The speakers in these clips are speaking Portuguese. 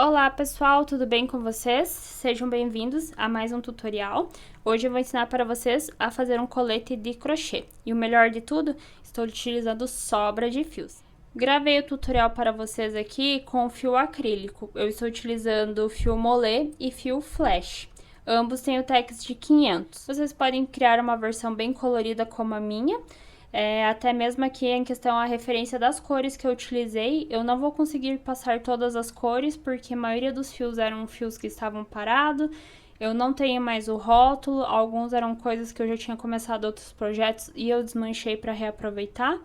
Olá pessoal, tudo bem com vocês? Sejam bem-vindos a mais um tutorial. Hoje eu vou ensinar para vocês a fazer um colete de crochê. E o melhor de tudo, estou utilizando sobra de fios. Gravei o tutorial para vocês aqui com fio acrílico. Eu estou utilizando fio molê e fio flash. Ambos têm o Tex de 500. Vocês podem criar uma versão bem colorida como a minha. Até mesmo aqui em questão a referência das cores que eu utilizei, eu não vou conseguir passar todas as cores, porque a maioria dos fios eram fios que estavam parados, eu não tenho mais o rótulo, alguns eram coisas que eu já tinha começado outros projetos e eu desmanchei para reaproveitar.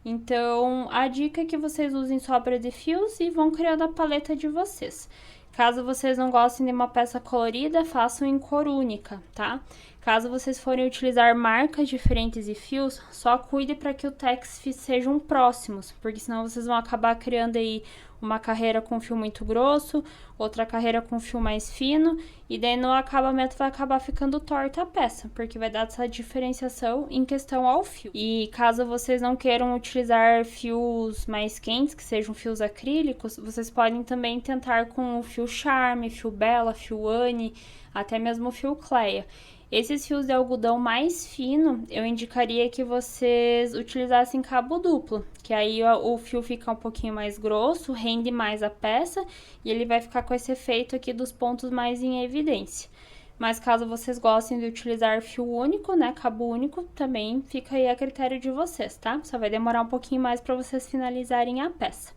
Então, a dica é que vocês usem sobra de fios e vão criando a paleta de vocês. Caso vocês não gostem de uma peça colorida, façam em cor única, tá? Caso vocês forem utilizar marcas diferentes de fios, só cuide para que o Tex sejam próximos, porque senão vocês vão acabar criando aí uma carreira com fio muito grosso, outra carreira com fio mais fino, e daí no acabamento vai acabar ficando torta a peça, porque vai dar essa diferenciação em questão ao fio. E caso vocês não queiram utilizar fios mais quentes, que sejam fios acrílicos, vocês podem também tentar com o fio Charme, fio Bella, fio Anne, até mesmo o fio Cleia. Esses fios de algodão mais fino, eu indicaria que vocês utilizassem cabo duplo, que aí o fio fica um pouquinho mais grosso, rende mais a peça e ele vai ficar com esse efeito aqui dos pontos mais em evidência. Mas caso vocês gostem de utilizar fio único, né, cabo único, também fica aí a critério de vocês, tá? Só vai demorar um pouquinho mais para vocês finalizarem a peça.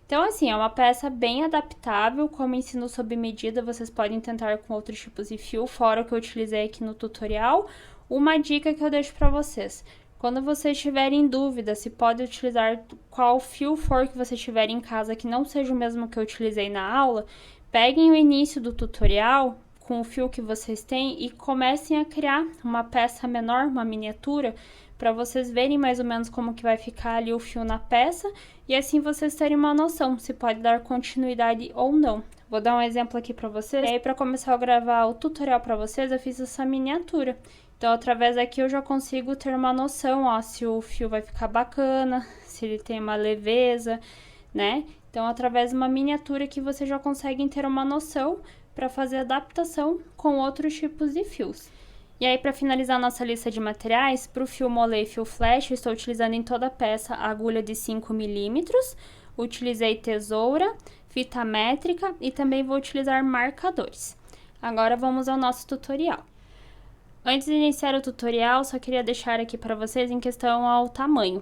Então, assim, é uma peça bem adaptável, como ensino sob medida, vocês podem tentar com outros tipos de fio, fora o que eu utilizei aqui no tutorial. Uma dica que eu deixo para vocês, quando vocês tiverem dúvida se pode utilizar qual fio for que você tiver em casa, que não seja o mesmo que eu utilizei na aula, peguem o início do tutorial com o fio que vocês têm e comecem a criar uma peça menor, uma miniatura, para vocês verem mais ou menos como que vai ficar ali o fio na peça e assim vocês terem uma noção se pode dar continuidade ou não. Vou dar um exemplo aqui para vocês. E aí, para começar a gravar o tutorial para vocês, eu fiz essa miniatura. Então, através daqui eu já consigo ter uma noção, ó, se o fio vai ficar bacana, se ele tem uma leveza, né? Então, através de uma miniatura que vocês já conseguem ter uma noção para fazer adaptação com outros tipos de fios. E aí, para finalizar a nossa lista de materiais, para o fio molê e fio flash, eu estou utilizando em toda a peça a agulha de 5 milímetros, utilizei tesoura, fita métrica e também vou utilizar marcadores. Agora vamos ao nosso tutorial. Antes de iniciar o tutorial, só queria deixar aqui para vocês em questão ao tamanho.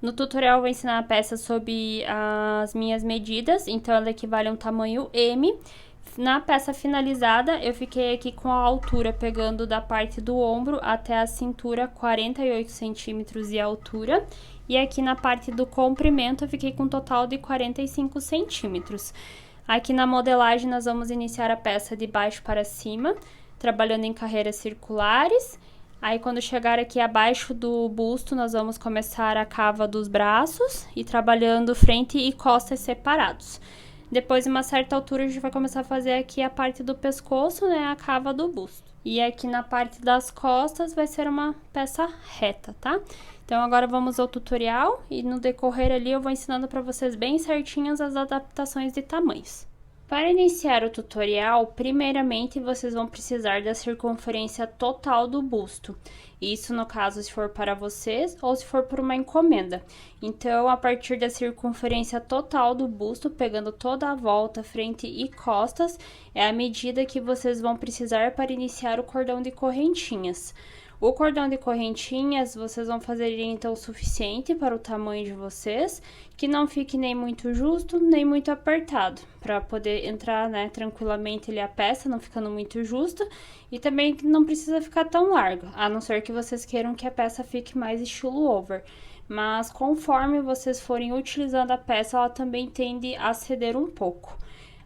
No tutorial eu vou ensinar a peça sob as minhas medidas, então ela equivale a um tamanho M. Na peça finalizada, eu fiquei aqui com a altura pegando da parte do ombro até a cintura 48 centímetros de altura. E aqui na parte do comprimento, eu fiquei com um total de 45 centímetros. Aqui na modelagem, nós vamos iniciar a peça de baixo para cima, trabalhando em carreiras circulares. Aí, quando chegar aqui abaixo do busto, nós vamos começar a cava dos braços e trabalhando frente e costas separados. Depois, em uma certa altura, a gente vai começar a fazer aqui a parte do pescoço, né, a cava do busto. E aqui na parte das costas vai ser uma peça reta, tá? Então, agora vamos ao tutorial e no decorrer ali eu vou ensinando para vocês bem certinhas as adaptações de tamanhos. Para iniciar o tutorial, primeiramente vocês vão precisar da circunferência total do busto. Isso no caso se for para vocês ou se for por uma encomenda. Então, a partir da circunferência total do busto, pegando toda a volta, frente e costas, é a medida que vocês vão precisar para iniciar o cordão de correntinhas. O cordão de correntinhas, vocês vão fazer então o suficiente para o tamanho de vocês, que não fique nem muito justo, nem muito apertado, para poder entrar, né, tranquilamente ali a peça, não ficando muito justa, e também não precisa ficar tão larga, a não ser que vocês queiram que a peça fique mais estilo over. Mas conforme vocês forem utilizando a peça, ela também tende a ceder um pouco.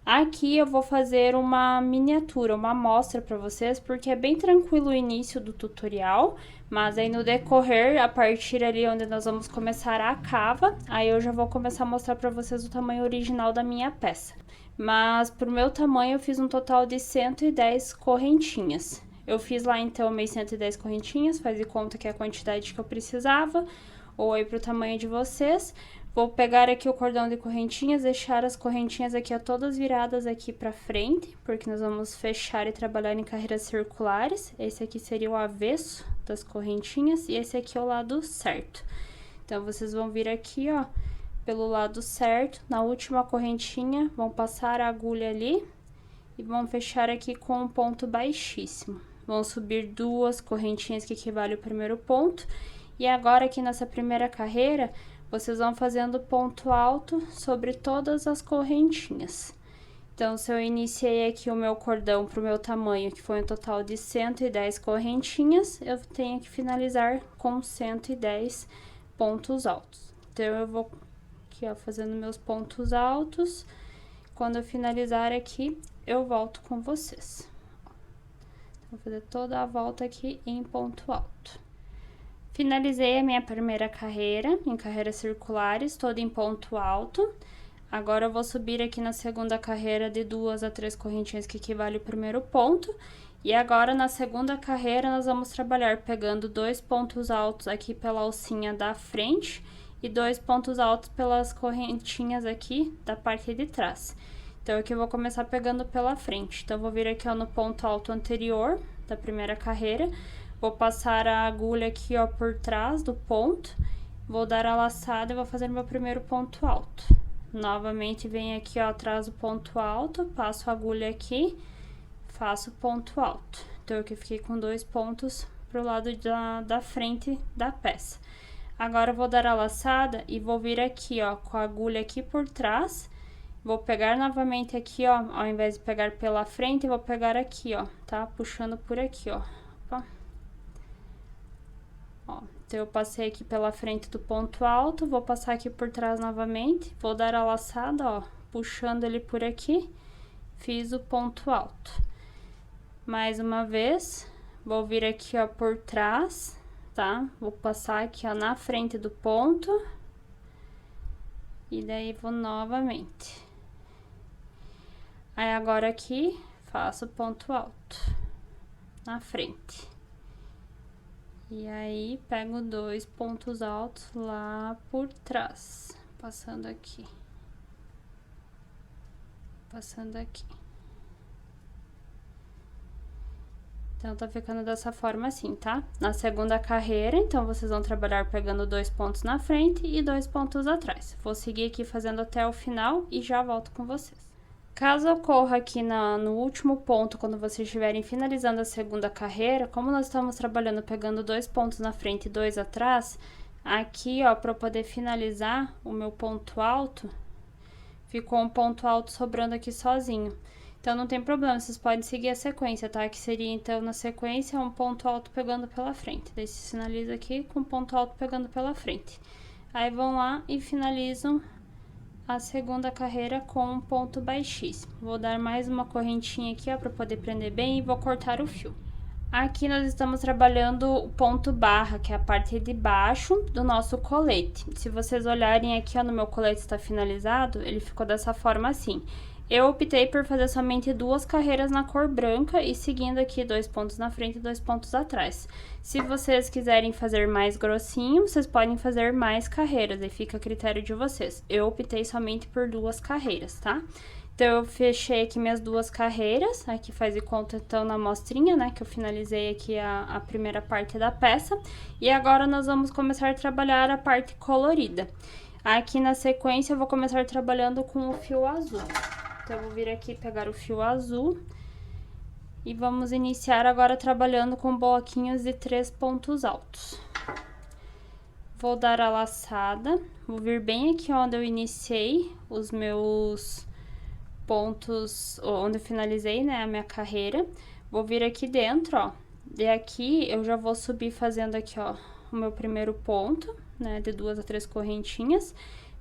Aqui eu vou fazer uma miniatura, uma amostra para vocês, porque é bem tranquilo o início do tutorial, mas aí no decorrer, a partir ali onde nós vamos começar a cava, aí eu já vou começar a mostrar para vocês o tamanho original da minha peça. Mas pro meu tamanho eu fiz um total de 110 correntinhas. Eu fiz lá então meus 110 correntinhas, faz de conta que é a quantidade que eu precisava, ou aí pro tamanho de vocês. Vou pegar aqui o cordão de correntinhas, deixar as correntinhas aqui, ó, todas viradas aqui pra frente, porque nós vamos fechar e trabalhar em carreiras circulares. Esse aqui seria o avesso das correntinhas e esse aqui é o lado certo. Então, vocês vão vir aqui, ó, pelo lado certo, na última correntinha, vão passar a agulha ali e vão fechar aqui com um ponto baixíssimo. Vão subir 2 correntinhas que equivale ao primeiro ponto. E agora, aqui nessa primeira carreira, vocês vão fazendo ponto alto sobre todas as correntinhas. Então, se eu iniciei aqui o meu cordão pro meu tamanho, que foi um total de 110 correntinhas, eu tenho que finalizar com 110 pontos altos. Então, eu vou aqui, ó, fazendo meus pontos altos. Quando eu finalizar aqui, eu volto com vocês. Vou fazer toda a volta aqui em ponto alto. Finalizei a minha primeira carreira, em carreiras circulares, toda em ponto alto. Agora, eu vou subir aqui na segunda carreira de 2 a 3 correntinhas, que equivale ao primeiro ponto. E agora, na segunda carreira, nós vamos trabalhar pegando 2 pontos altos aqui pela alcinha da frente e 2 pontos altos pelas correntinhas aqui da parte de trás. Então, aqui eu vou começar pegando pela frente. Então, eu vou vir aqui, ó, no ponto alto anterior da primeira carreira. Vou passar a agulha aqui, ó, por trás do ponto. Vou dar a laçada e vou fazer meu primeiro ponto alto. Novamente, venho aqui, ó, atrás do ponto alto, passo a agulha aqui, faço ponto alto. Então, aqui fiquei com 2 pontos pro lado da frente da peça. Agora, eu vou dar a laçada e vou vir aqui, ó, com a agulha aqui por trás. Vou pegar novamente aqui, ó, ao invés de pegar pela frente, eu vou pegar aqui, ó, tá? Puxando por aqui, ó. Opa. Ó, então, eu passei aqui pela frente do ponto alto, vou passar aqui por trás novamente, vou dar a laçada, ó, puxando ele por aqui, fiz o ponto alto. Mais uma vez, vou vir aqui, ó, por trás, tá? Vou passar aqui, ó, na frente do ponto, e daí vou novamente. Aí, agora aqui, faço ponto alto na frente. E aí, pego 2 pontos altos lá por trás, passando aqui. Passando aqui. Então, tá ficando dessa forma assim, tá? Na segunda carreira, então, vocês vão trabalhar pegando 2 pontos na frente e 2 pontos atrás. Vou seguir aqui fazendo até o final e já volto com vocês. Caso ocorra aqui no último ponto, quando vocês estiverem finalizando a segunda carreira, como nós estamos trabalhando pegando 2 pontos na frente e 2 atrás, aqui, ó, para eu poder finalizar o meu ponto alto, ficou um ponto alto sobrando aqui sozinho. Então, não tem problema, vocês podem seguir a sequência, tá? Que seria, então, na sequência, um ponto alto pegando pela frente. Daí, se finaliza aqui com ponto alto pegando pela frente. Aí, vão lá e finalizam a segunda carreira com um ponto baixíssimo. Vou dar mais uma correntinha aqui, ó, para poder prender bem e vou cortar o fio. Aqui nós estamos trabalhando o ponto barra, que é a parte de baixo do nosso colete. Se vocês olharem aqui, ó, no meu colete está finalizado, ele ficou dessa forma assim. Eu optei por fazer somente 2 carreiras na cor branca e seguindo aqui 2 pontos na frente e 2 pontos atrás. Se vocês quiserem fazer mais grossinho, vocês podem fazer mais carreiras, aí fica a critério de vocês. Eu optei somente por 2 carreiras, tá? Então, eu fechei aqui minhas 2 carreiras, aqui faz de conta, então, na amostrinha, né, que eu finalizei aqui a primeira parte da peça. E agora, nós vamos começar a trabalhar a parte colorida. Aqui na sequência, eu vou começar trabalhando com o fio azul. Então, eu vou vir aqui pegar o fio azul e vamos iniciar agora trabalhando com bloquinhos de 3 pontos altos. Vou dar a laçada, vou vir bem aqui onde eu iniciei os meus pontos, onde eu finalizei, né, a minha carreira. Vou vir aqui dentro, ó, e aqui eu já vou subir fazendo aqui, ó, o meu primeiro ponto, né, de 2 a 3 correntinhas.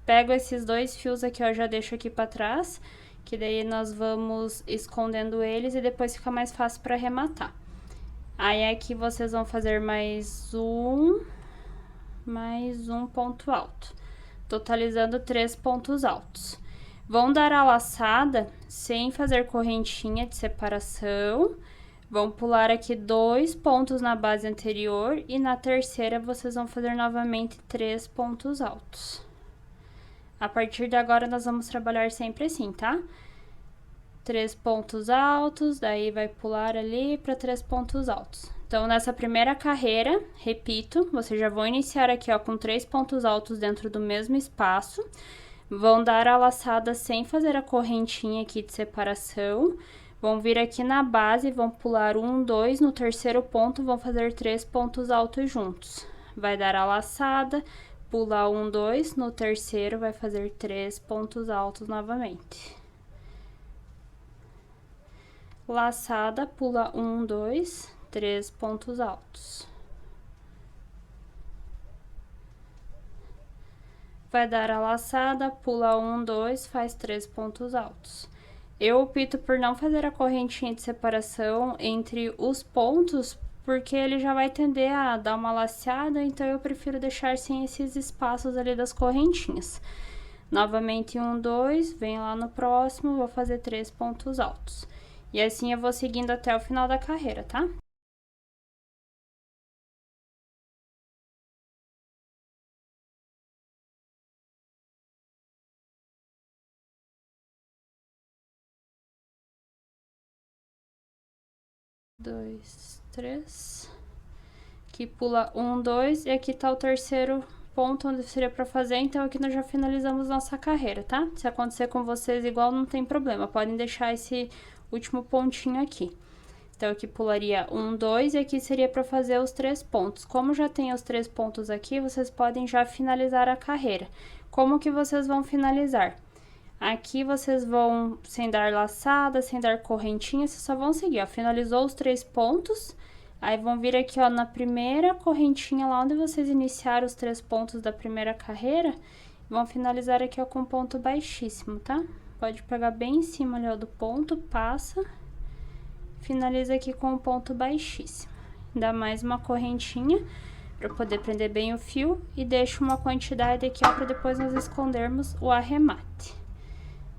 Pego esses 2 fios aqui, ó, já deixo aqui pra trás, que daí nós vamos escondendo eles e depois fica mais fácil para arrematar. Aí, aqui vocês vão fazer mais um ponto alto, totalizando 3 pontos altos. Vão dar a laçada sem fazer correntinha de separação. Vão pular aqui 2 pontos na base anterior e na terceira vocês vão fazer novamente 3 pontos altos. A partir de agora, nós vamos trabalhar sempre assim, tá? 3 pontos altos, daí vai pular ali para 3 pontos altos. Então, nessa primeira carreira, repito, vocês já vão iniciar aqui, ó, com 3 pontos altos dentro do mesmo espaço. Vão dar a laçada sem fazer a correntinha aqui de separação. Vão vir aqui na base, vão pular 1, 2, no terceiro ponto vão fazer 3 pontos altos juntos. Vai dar a laçada, pula 1, 2, no terceiro vai fazer 3 pontos altos novamente. Laçada, pula 1, 2, 3 pontos altos. Vai dar a laçada, pula 1, 2, faz 3 pontos altos. Eu opto por não fazer a correntinha de separação entre os pontos, porque ele já vai tender a dar uma laceada, então eu prefiro deixar sem esses espaços ali das correntinhas. Novamente 1, 2, venho lá no próximo, vou fazer 3 pontos altos. E assim eu vou seguindo até o final da carreira, tá? Dois, três. Aqui pula 1, 2 e aqui tá o terceiro ponto onde seria para fazer, então aqui nós já finalizamos nossa carreira, tá? Se acontecer com vocês igual, não tem problema, podem deixar esse último pontinho aqui. Então, aqui pularia 1, 2 e aqui seria para fazer os 3 pontos. Como já tem os 3 pontos aqui, vocês podem já finalizar a carreira. Como que vocês vão finalizar? Aqui vocês vão, sem dar laçada, sem dar correntinha, vocês só vão seguir, ó. Finalizou os 3 pontos, aí vão vir aqui, ó, na primeira correntinha, lá onde vocês iniciaram os 3 pontos da primeira carreira, vão finalizar aqui, ó, com ponto baixíssimo, tá? Pode pegar bem em cima ali, ó, do ponto, passa, finaliza aqui com o ponto baixíssimo. Dá mais uma correntinha para poder prender bem o fio e deixa uma quantidade aqui, ó, para depois nós escondermos o arremate.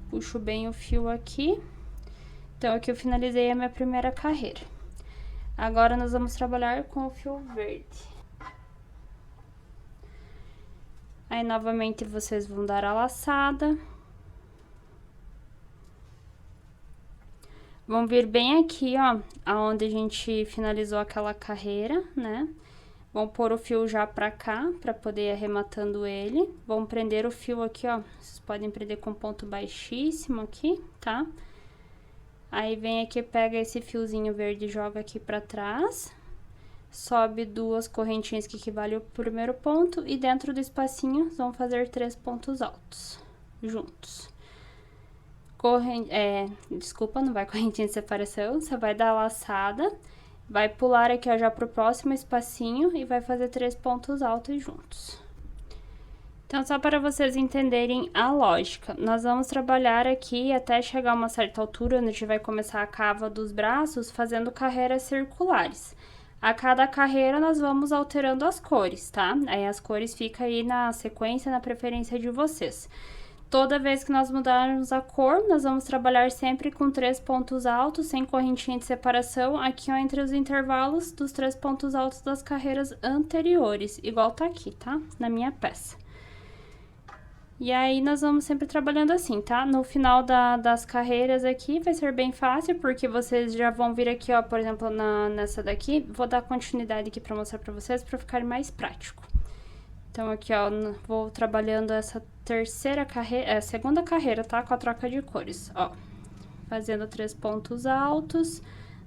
Puxo bem o fio aqui. Então, aqui eu finalizei a minha primeira carreira. Agora, nós vamos trabalhar com o fio verde. Aí, novamente, vocês vão dar a laçada. Vão vir bem aqui, ó, aonde a gente finalizou aquela carreira, né? Vão pôr o fio já pra cá, pra poder ir arrematando ele. Vão prender o fio aqui, ó. Vocês podem prender com ponto baixíssimo aqui, tá? Aí, vem aqui, pega esse fiozinho verde e joga aqui pra trás. Sobe 2 correntinhas que equivalem ao primeiro ponto. E dentro do espacinho, vão fazer 3 pontos altos, juntos. Desculpa, não vai correntinha de separação. Você vai dar a laçada. Vai pular aqui, ó, já pro próximo espacinho e vai fazer 3 pontos altos juntos. Então, só para vocês entenderem a lógica, nós vamos trabalhar aqui até chegar a uma certa altura, onde a gente vai começar a cava dos braços, fazendo carreiras circulares. A cada carreira, nós vamos alterando as cores, tá? Aí, as cores ficam aí na sequência, na preferência de vocês. Toda vez que nós mudarmos a cor, nós vamos trabalhar sempre com 3 pontos altos, sem correntinha de separação, aqui, ó, entre os intervalos dos 3 pontos altos das carreiras anteriores, igual tá aqui, tá? Na minha peça. E aí, nós vamos sempre trabalhando assim, tá? No final das carreiras aqui, vai ser bem fácil, porque vocês já vão vir aqui, ó, por exemplo, nessa daqui, vou dar continuidade aqui pra mostrar pra vocês, pra ficar mais prático. Então, aqui, ó, vou trabalhando essa terceira carreira, segunda carreira, tá? Com a troca de cores, ó. Fazendo 3 pontos altos,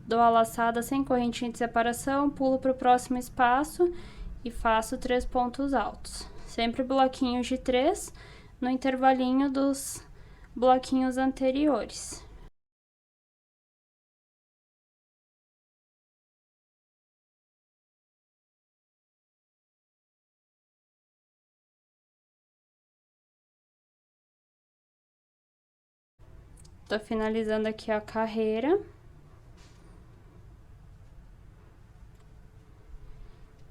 dou a laçada sem correntinha de separação, pulo pro próximo espaço e faço 3 pontos altos. Sempre bloquinhos de 3 no intervalinho dos bloquinhos anteriores. Tô finalizando aqui a carreira.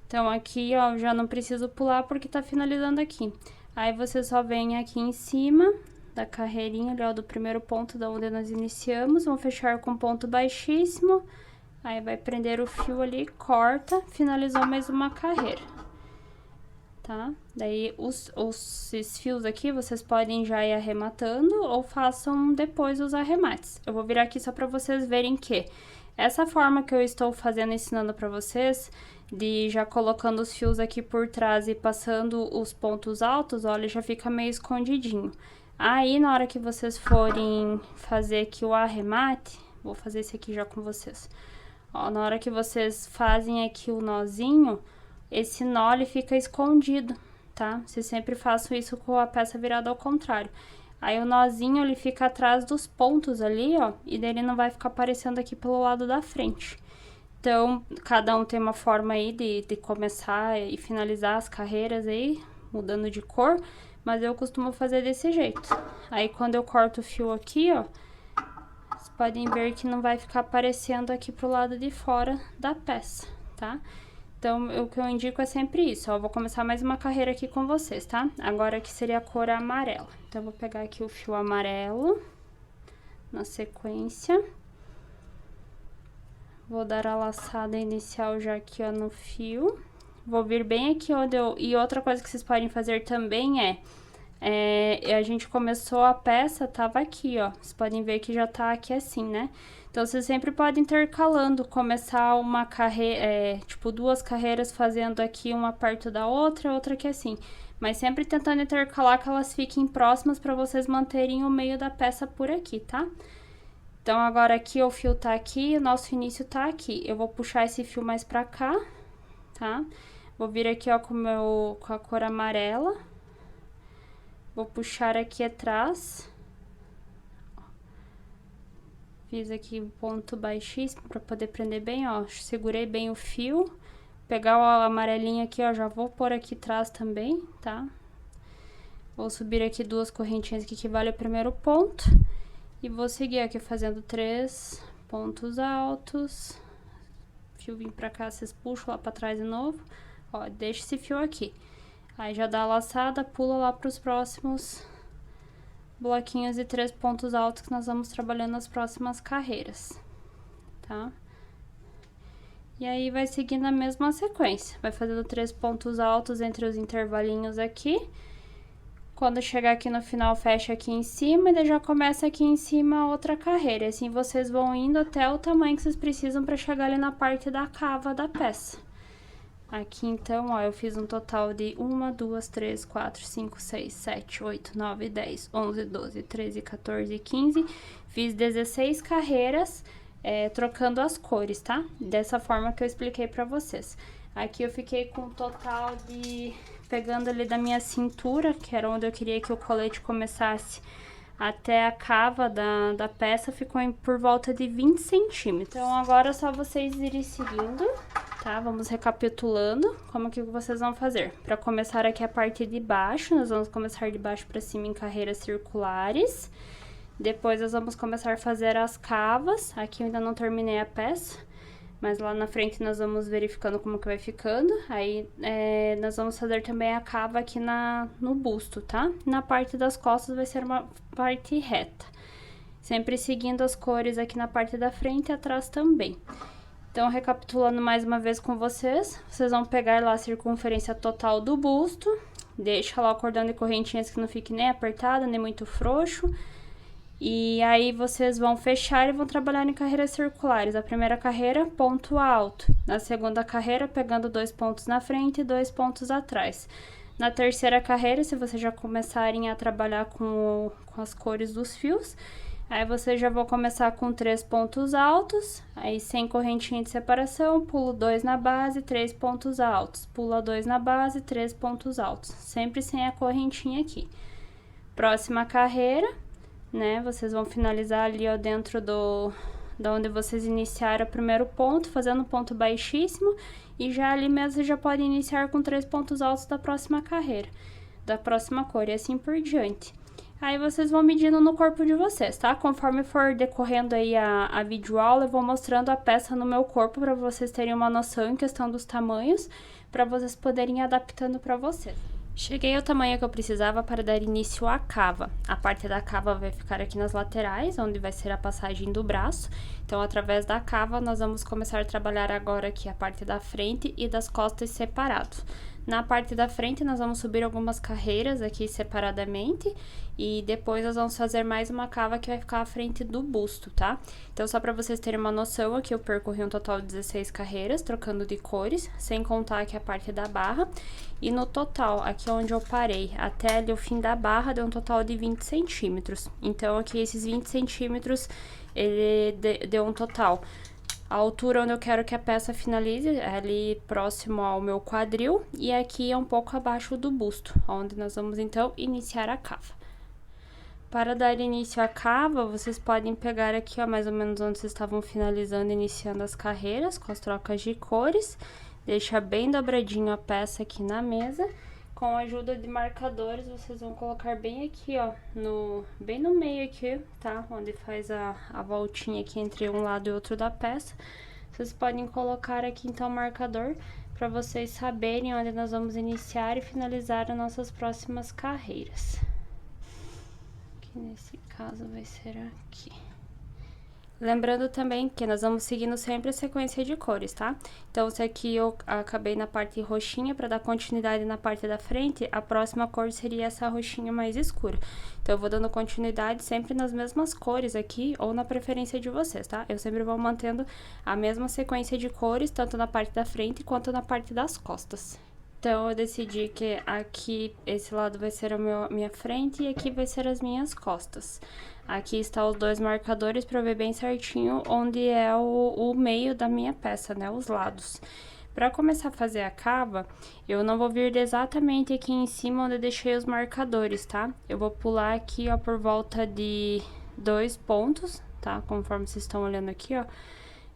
Então, aqui, ó, já não preciso pular porque tá finalizando aqui. Aí, você só vem aqui em cima da carreirinha, ali, ó, do primeiro ponto da onde nós iniciamos. Vamos fechar com ponto baixíssimo. Aí, vai prender o fio ali, corta, finalizou mais uma carreira. tá? Daí, esses fios aqui, vocês podem já ir arrematando ou façam depois os arremates. Eu vou virar aqui só pra vocês verem que essa forma que eu estou fazendo, ensinando pra vocês, de já colocando os fios aqui por trás e passando os pontos altos, olha, já fica meio escondidinho. Aí, na hora que vocês forem fazer aqui o arremate, vou fazer esse aqui já com vocês. Ó, na hora que vocês fazem aqui o nozinho, esse nó ele fica escondido, tá? Vocês sempre façam isso com a peça virada ao contrário. Aí o nozinho ele fica atrás dos pontos ali, ó, e daí ele não vai ficar aparecendo aqui pelo lado da frente. Então, cada um tem uma forma aí de começar e finalizar as carreiras aí, mudando de cor, mas eu costumo fazer desse jeito. Aí, quando eu corto o fio aqui, ó, vocês podem ver que não vai ficar aparecendo aqui pro lado de fora da peça, tá? Então, o que eu indico é sempre isso, ó, eu vou começar mais uma carreira aqui com vocês, tá? Agora aqui seria a cor amarela. Então, eu vou pegar aqui o fio amarelo, na sequência. Vou dar a laçada inicial já aqui, ó, no fio. Vou vir bem aqui onde eu... E outra coisa que vocês podem fazer também a gente começou a peça, tava aqui, ó. Vocês podem ver que já tá aqui assim, né? Então, vocês sempre podem intercalando, começar uma carreira, tipo, 2 carreiras fazendo aqui uma perto da outra, outra aqui assim. Mas sempre tentando intercalar que elas fiquem próximas pra vocês manterem o meio da peça por aqui, tá? Então, agora aqui o fio tá aqui, o nosso início tá aqui. Eu vou puxar esse fio mais pra cá, tá? Vou vir aqui, ó, com a cor amarela. Vou puxar aqui atrás. Fiz aqui um ponto baixíssimo pra poder prender bem, ó. Segurei bem o fio. Pegar o amarelinho aqui, ó, já vou pôr aqui atrás também, tá? Vou subir aqui 2 correntinhas que equivale ao primeiro ponto. E vou seguir aqui fazendo 3 pontos altos. Fio vir pra cá, vocês puxam lá pra trás de novo. Ó, deixa esse fio aqui. Aí já dá a laçada, pula lá pros próximos bloquinhos de 3 pontos altos que nós vamos trabalhando nas próximas carreiras, tá? E aí vai seguindo a mesma sequência. Vai fazendo 3 pontos altos entre os intervalinhos aqui. Quando chegar aqui no final, fecha aqui em cima e daí já começa aqui em cima a outra carreira. E assim vocês vão indo até o tamanho que vocês precisam para chegar ali na parte da cava da peça. Aqui então, ó, eu fiz um total de 1, 2, 3, 4, 5, 6, 7, 8, 9, 10, 11, 12, 13, 14, 15. Fiz 16 carreiras, trocando as cores, tá? Dessa forma que eu expliquei pra vocês. Aqui eu fiquei com um total de... Pegando ali da minha cintura, que era onde eu queria que o colete começasse, até a cava da peça, ficou por volta de 20 centímetros. Então, agora é só vocês irem seguindo, tá? Vamos recapitulando como que vocês vão fazer. Para começar aqui a parte de baixo, nós vamos começar de baixo para cima em carreiras circulares. Depois, nós vamos começar a fazer as cavas. Aqui eu ainda não terminei a peça, mas lá na frente nós vamos verificando como que vai ficando. Aí, nós vamos fazer também a cava aqui no busto, tá? Na parte das costas vai ser uma parte reta. Sempre seguindo as cores aqui na parte da frente e atrás também. Então, recapitulando mais uma vez com vocês, vocês vão pegar lá a circunferência total do busto. Deixa lá o cordão de correntinhas que não fique nem apertado, nem muito frouxo. E aí, vocês vão fechar e vão trabalhar em carreiras circulares. A primeira carreira, ponto alto. Na segunda carreira, pegando 2 pontos na frente e 2 pontos atrás. Na terceira carreira, se vocês já começarem a trabalhar com as cores dos fios, aí vocês já vão começar com 3 pontos altos, aí sem correntinha de separação, pulo 2 na base, 3 pontos altos. Pula 2 na base, 3 pontos altos. Sempre sem a correntinha aqui. Próxima carreira, né, vocês vão finalizar ali, ó, dentro da onde vocês iniciaram o primeiro ponto, fazendo um ponto baixíssimo, e já ali mesmo vocês já podem iniciar com 3 pontos altos da próxima carreira, da próxima cor, e assim por diante. Aí vocês vão medindo no corpo de vocês, tá? Conforme for decorrendo aí a videoaula, eu vou mostrando a peça no meu corpo para vocês terem uma noção em questão dos tamanhos, para vocês poderem ir adaptando para vocês. Cheguei ao tamanho que eu precisava para dar início à cava. A parte da cava vai ficar aqui nas laterais, onde vai ser a passagem do braço. Então, através da cava, nós vamos começar a trabalhar agora aqui a parte da frente e das costas separados. Na parte da frente, nós vamos subir algumas carreiras aqui separadamente e depois nós vamos fazer mais uma cava que vai ficar à frente do busto, tá? Então, só para vocês terem uma noção, aqui eu percorri um total de 16 carreiras, trocando de cores, sem contar aqui a parte da barra. E no total, aqui onde eu parei, até ali o fim da barra, deu um total de 20 centímetros. Então, aqui esses 20 centímetros, ele deu um total. A altura onde eu quero que a peça finalize é ali próximo ao meu quadril e aqui é um pouco abaixo do busto, onde nós vamos então iniciar a cava. Para dar início à cava, vocês podem pegar aqui, ó, mais ou menos onde vocês estavam finalizando, iniciando as carreiras com as trocas de cores. Deixa bem dobradinho a peça aqui na mesa. Com a ajuda de marcadores, vocês vão colocar bem aqui, ó, bem no meio aqui, tá? Onde faz a voltinha aqui entre um lado e outro da peça. Vocês podem colocar aqui, então, o marcador para vocês saberem onde nós vamos iniciar e finalizar as nossas próximas carreiras. Que nesse caso vai ser aqui. Lembrando também que nós vamos seguindo sempre a sequência de cores, tá? Então, se aqui eu acabei na parte roxinha, para dar continuidade na parte da frente, a próxima cor seria essa roxinha mais escura. Então, eu vou dando continuidade sempre nas mesmas cores aqui, ou na preferência de vocês, tá? Eu sempre vou mantendo a mesma sequência de cores, tanto na parte da frente quanto na parte das costas. Então, eu decidi que aqui, esse lado vai ser a minha frente e aqui vai ser as minhas costas. Aqui estão os dois marcadores para ver bem certinho onde é o meio da minha peça, né? Os lados. Para começar a fazer a cava, eu não vou vir exatamente aqui em cima onde eu deixei os marcadores, tá? Eu vou pular aqui, ó, por volta de 2 pontos, tá? Conforme vocês estão olhando aqui, ó.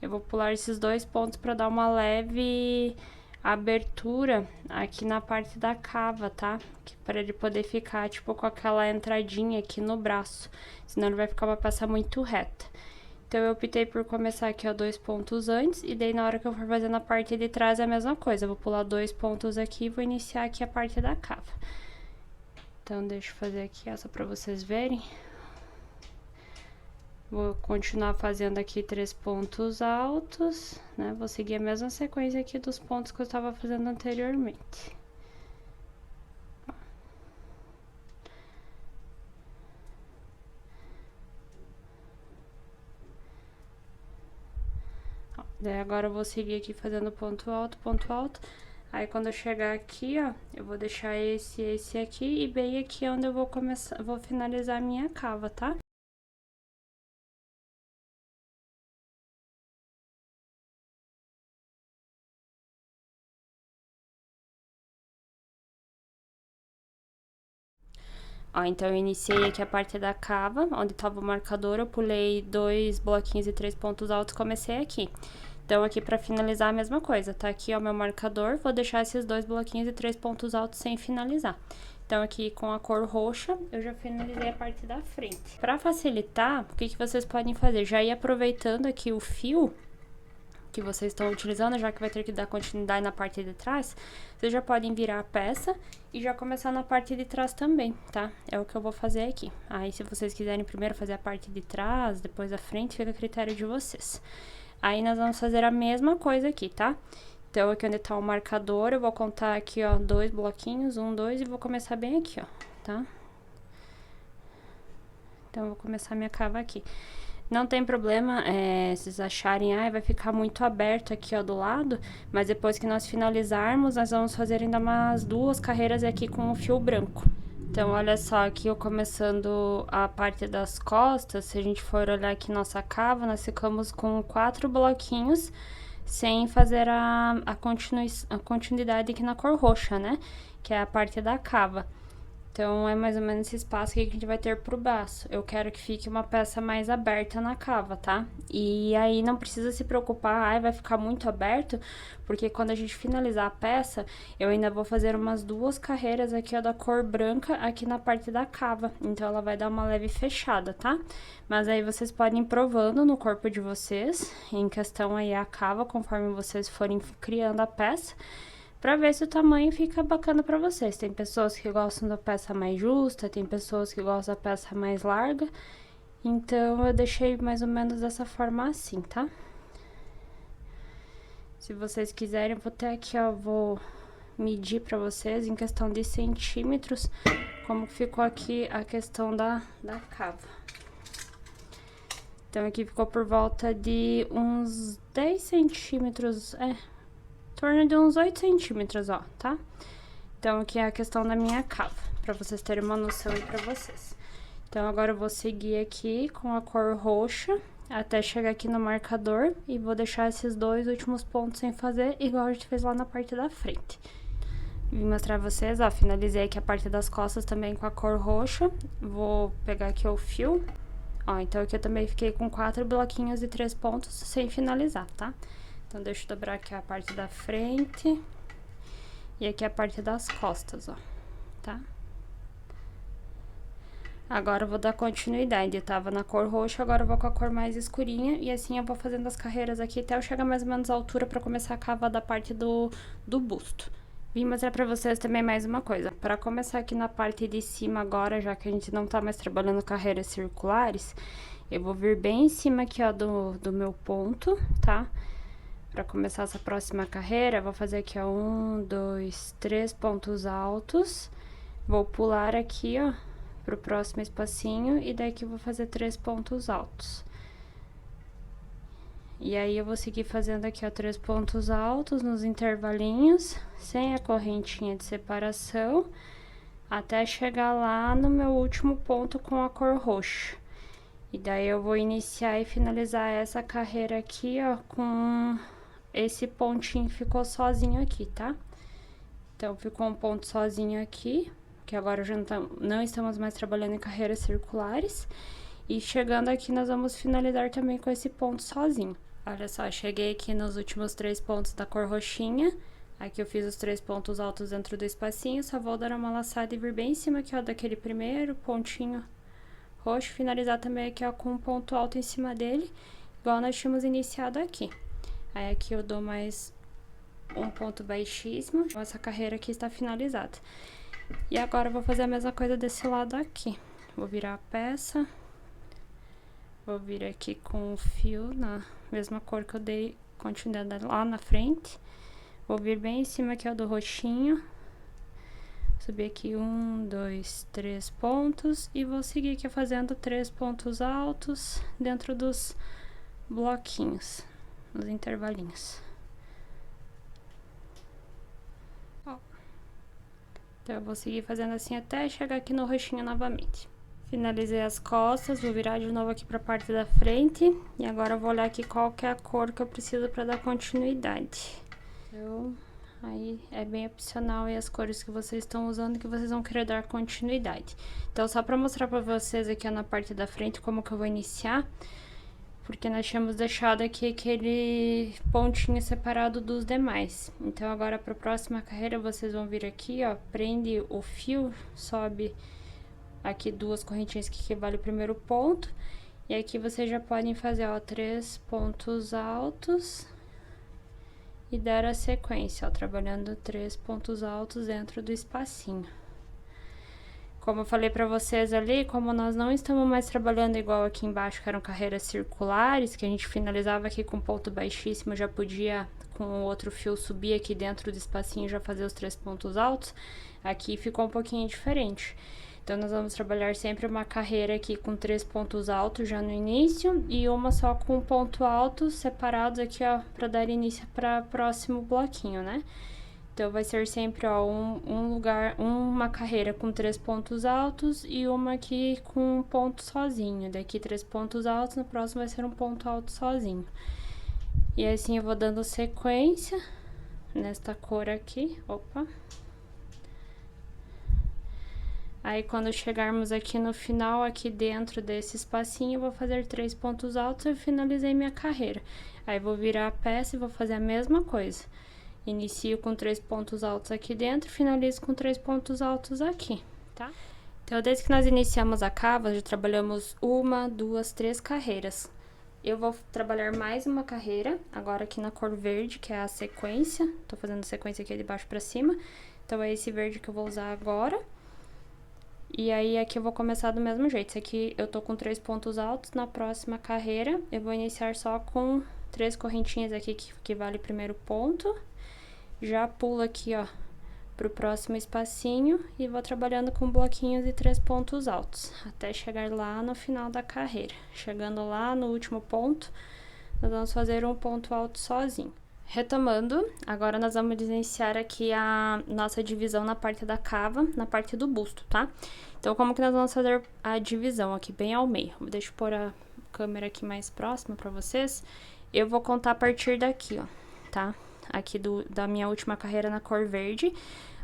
Eu vou pular esses 2 pontos para dar uma leve abertura aqui na parte da cava, tá? Para ele poder ficar, tipo, com aquela entradinha aqui no braço, senão ele vai ficar uma peça muito reta. Então, eu optei por começar aqui, ó, 2 pontos antes, e daí na hora que eu for fazer na parte de trás é a mesma coisa. Eu vou pular 2 pontos aqui e vou iniciar aqui a parte da cava. Então, deixa eu fazer aqui, ó, só pra vocês verem. Vou continuar fazendo aqui 3 pontos altos, né? Vou seguir a mesma sequência aqui dos pontos que eu estava fazendo anteriormente. Daí agora eu vou seguir aqui fazendo ponto alto, ponto alto. Aí quando eu chegar aqui, ó, eu vou deixar esse aqui e bem aqui onde eu vou começar, vou finalizar a minha cava, tá? Ó, então eu iniciei aqui a parte da cava, onde tava o marcador, eu pulei 2 bloquinhos e 3 pontos altos, comecei aqui. Então, aqui pra finalizar a mesma coisa, tá aqui ó, meu marcador, vou deixar esses 2 bloquinhos e 3 pontos altos sem finalizar. Então, aqui com a cor roxa, eu já finalizei a parte da frente. Pra facilitar, o que vocês podem fazer? Já ir aproveitando aqui o fio que vocês estão utilizando, já que vai ter que dar continuidade na parte de trás, vocês já podem virar a peça e já começar na parte de trás também, tá? É o que eu vou fazer aqui. Aí, se vocês quiserem primeiro fazer a parte de trás, depois a frente, fica a critério de vocês. Aí, nós vamos fazer a mesma coisa aqui, tá? Então, aqui onde tá o marcador, eu vou contar aqui, ó, 2 bloquinhos, 1, 2, e vou começar bem aqui, ó, tá? Então, eu vou começar minha cava aqui. Não tem problema, se vocês acharem, vai ficar muito aberto aqui, ó, do lado, mas depois que nós finalizarmos, nós vamos fazer ainda umas 2 carreiras aqui com o fio branco. Então, olha só, aqui eu começando a parte das costas, se a gente for olhar aqui nossa cava, nós ficamos com 4 bloquinhos, sem fazer a continuidade aqui na cor roxa, né? Que é a parte da cava. Então, é mais ou menos esse espaço que a gente vai ter pro braço. Eu quero que fique uma peça mais aberta na cava, tá? E aí, não precisa se preocupar, vai ficar muito aberto, porque quando a gente finalizar a peça, eu ainda vou fazer umas 2 carreiras aqui, ó, da cor branca, aqui na parte da cava. Então, ela vai dar uma leve fechada, tá? Mas aí, vocês podem ir provando no corpo de vocês, em questão aí a cava, conforme vocês forem criando a peça, pra ver se o tamanho fica bacana pra vocês. Tem pessoas que gostam da peça mais justa, tem pessoas que gostam da peça mais larga. Então, eu deixei mais ou menos dessa forma assim, tá? Se vocês quiserem, eu vou até aqui, ó, vou medir pra vocês em questão de centímetros como ficou aqui a questão da cava. Então, aqui ficou por volta de uns 10 centímetros, em torno de uns 8 centímetros, ó, tá? Então, aqui é a questão da minha cava, pra vocês terem uma noção aí pra vocês. Então, agora eu vou seguir aqui com a cor roxa até chegar aqui no marcador e vou deixar esses 2 últimos pontos sem fazer, igual a gente fez lá na parte da frente. Vim mostrar pra vocês, ó, finalizei aqui a parte das costas também com a cor roxa. Vou pegar aqui o fio, ó, então aqui eu também fiquei com 4 bloquinhos de 3 pontos sem finalizar, tá? Então, deixa eu dobrar aqui a parte da frente e aqui a parte das costas, ó, tá? Agora eu vou dar continuidade, tava na cor roxa, agora eu vou com a cor mais escurinha e assim eu vou fazendo as carreiras aqui até eu chegar mais ou menos à altura pra começar a cavar da parte do busto. Vim mostrar pra vocês também mais uma coisa, pra começar aqui na parte de cima agora, já que a gente não tá mais trabalhando carreiras circulares, eu vou vir bem em cima aqui, ó, do meu ponto, tá? Pra começar essa próxima carreira, eu vou fazer aqui, ó, 1, 2, 3 pontos altos, vou pular aqui, ó, pro próximo espacinho e daqui eu vou fazer 3 pontos altos. E aí, eu vou seguir fazendo aqui, ó, 3 pontos altos nos intervalinhos, sem a correntinha de separação, até chegar lá no meu último ponto com a cor roxa. E daí, eu vou iniciar e finalizar essa carreira aqui, ó, com esse pontinho que ficou sozinho aqui, tá? Então, ficou um ponto sozinho aqui, que agora já não estamos mais trabalhando em carreiras circulares. E chegando aqui, nós vamos finalizar também com esse ponto sozinho. Olha só, cheguei aqui nos últimos 3 pontos da cor roxinha. Aqui eu fiz os 3 pontos altos dentro do espacinho, só vou dar uma laçada e vir bem em cima aqui, ó, daquele primeiro pontinho roxo. Finalizar também aqui, ó, com um ponto alto em cima dele, igual nós tínhamos iniciado aqui. Aí, aqui eu dou mais um ponto baixíssimo. Essa carreira aqui está finalizada. E agora eu vou fazer a mesma coisa desse lado aqui. Vou virar a peça. Vou vir aqui com o fio na mesma cor que eu dei continuidade lá na frente. Vou vir bem em cima aqui, ó, do roxinho. Subir aqui 1, 2, 3 pontos. E vou seguir aqui fazendo 3 pontos altos dentro dos bloquinhos, nos intervalinhos. Então, eu vou seguir fazendo assim até chegar aqui no roxinho novamente. Finalizei as costas, vou virar de novo aqui pra parte da frente. E agora eu vou olhar aqui qual que é a cor que eu preciso pra dar continuidade. Então, aí é bem opcional aí as cores que vocês estão usando, que vocês vão querer dar continuidade. Então, só pra mostrar pra vocês aqui, ó, na parte da frente como que eu vou iniciar. Porque nós tínhamos deixado aqui aquele pontinho separado dos demais. Então, agora para a próxima carreira, vocês vão vir aqui, ó, prende o fio, sobe aqui 2 correntinhas que equivale o primeiro ponto. E aqui vocês já podem fazer, ó, 3 pontos altos e dar a sequência, ó, trabalhando 3 pontos altos dentro do espacinho. Como eu falei pra vocês ali, como nós não estamos mais trabalhando igual aqui embaixo, que eram carreiras circulares, que a gente finalizava aqui com ponto baixíssimo, já podia com o outro fio subir aqui dentro do espacinho e já fazer os 3 pontos altos, aqui ficou um pouquinho diferente. Então, nós vamos trabalhar sempre uma carreira aqui com 3 pontos altos já no início e uma só com ponto alto separados aqui, ó, pra dar início para próximo bloquinho, né? Então, vai ser sempre, ó, uma carreira com 3 pontos altos e uma aqui com um ponto sozinho. Daqui 3 pontos altos, no próximo vai ser um ponto alto sozinho. E assim eu vou dando sequência nesta cor aqui, opa. Aí, quando chegarmos aqui no final, aqui dentro desse espacinho, eu vou fazer 3 pontos altos e finalizei minha carreira. Aí, vou virar a peça e vou fazer a mesma coisa. Inicio com 3 pontos altos aqui dentro, finalizo com 3 pontos altos aqui, tá? Então, desde que nós iniciamos a cava, já trabalhamos 1, 2, 3 carreiras. Eu vou trabalhar mais uma carreira, agora aqui na cor verde, que é a sequência. Tô fazendo sequência aqui de baixo pra cima. Então, é esse verde que eu vou usar agora. E aí, aqui eu vou começar do mesmo jeito. Esse aqui eu tô com 3 pontos altos. Na próxima carreira, eu vou iniciar só com 3 correntinhas aqui, que vale o primeiro ponto. Já pulo aqui, ó, pro próximo espacinho e vou trabalhando com bloquinhos de 3 pontos altos, até chegar lá no final da carreira. Chegando lá no último ponto, nós vamos fazer um ponto alto sozinho. Retomando, agora nós vamos iniciar aqui a nossa divisão na parte da cava, na parte do busto, tá? Então, como que nós vamos fazer a divisão aqui, bem ao meio? Deixa eu pôr a câmera aqui mais próxima pra vocês. Eu vou contar a partir daqui, ó, tá? Aqui da minha última carreira na cor verde,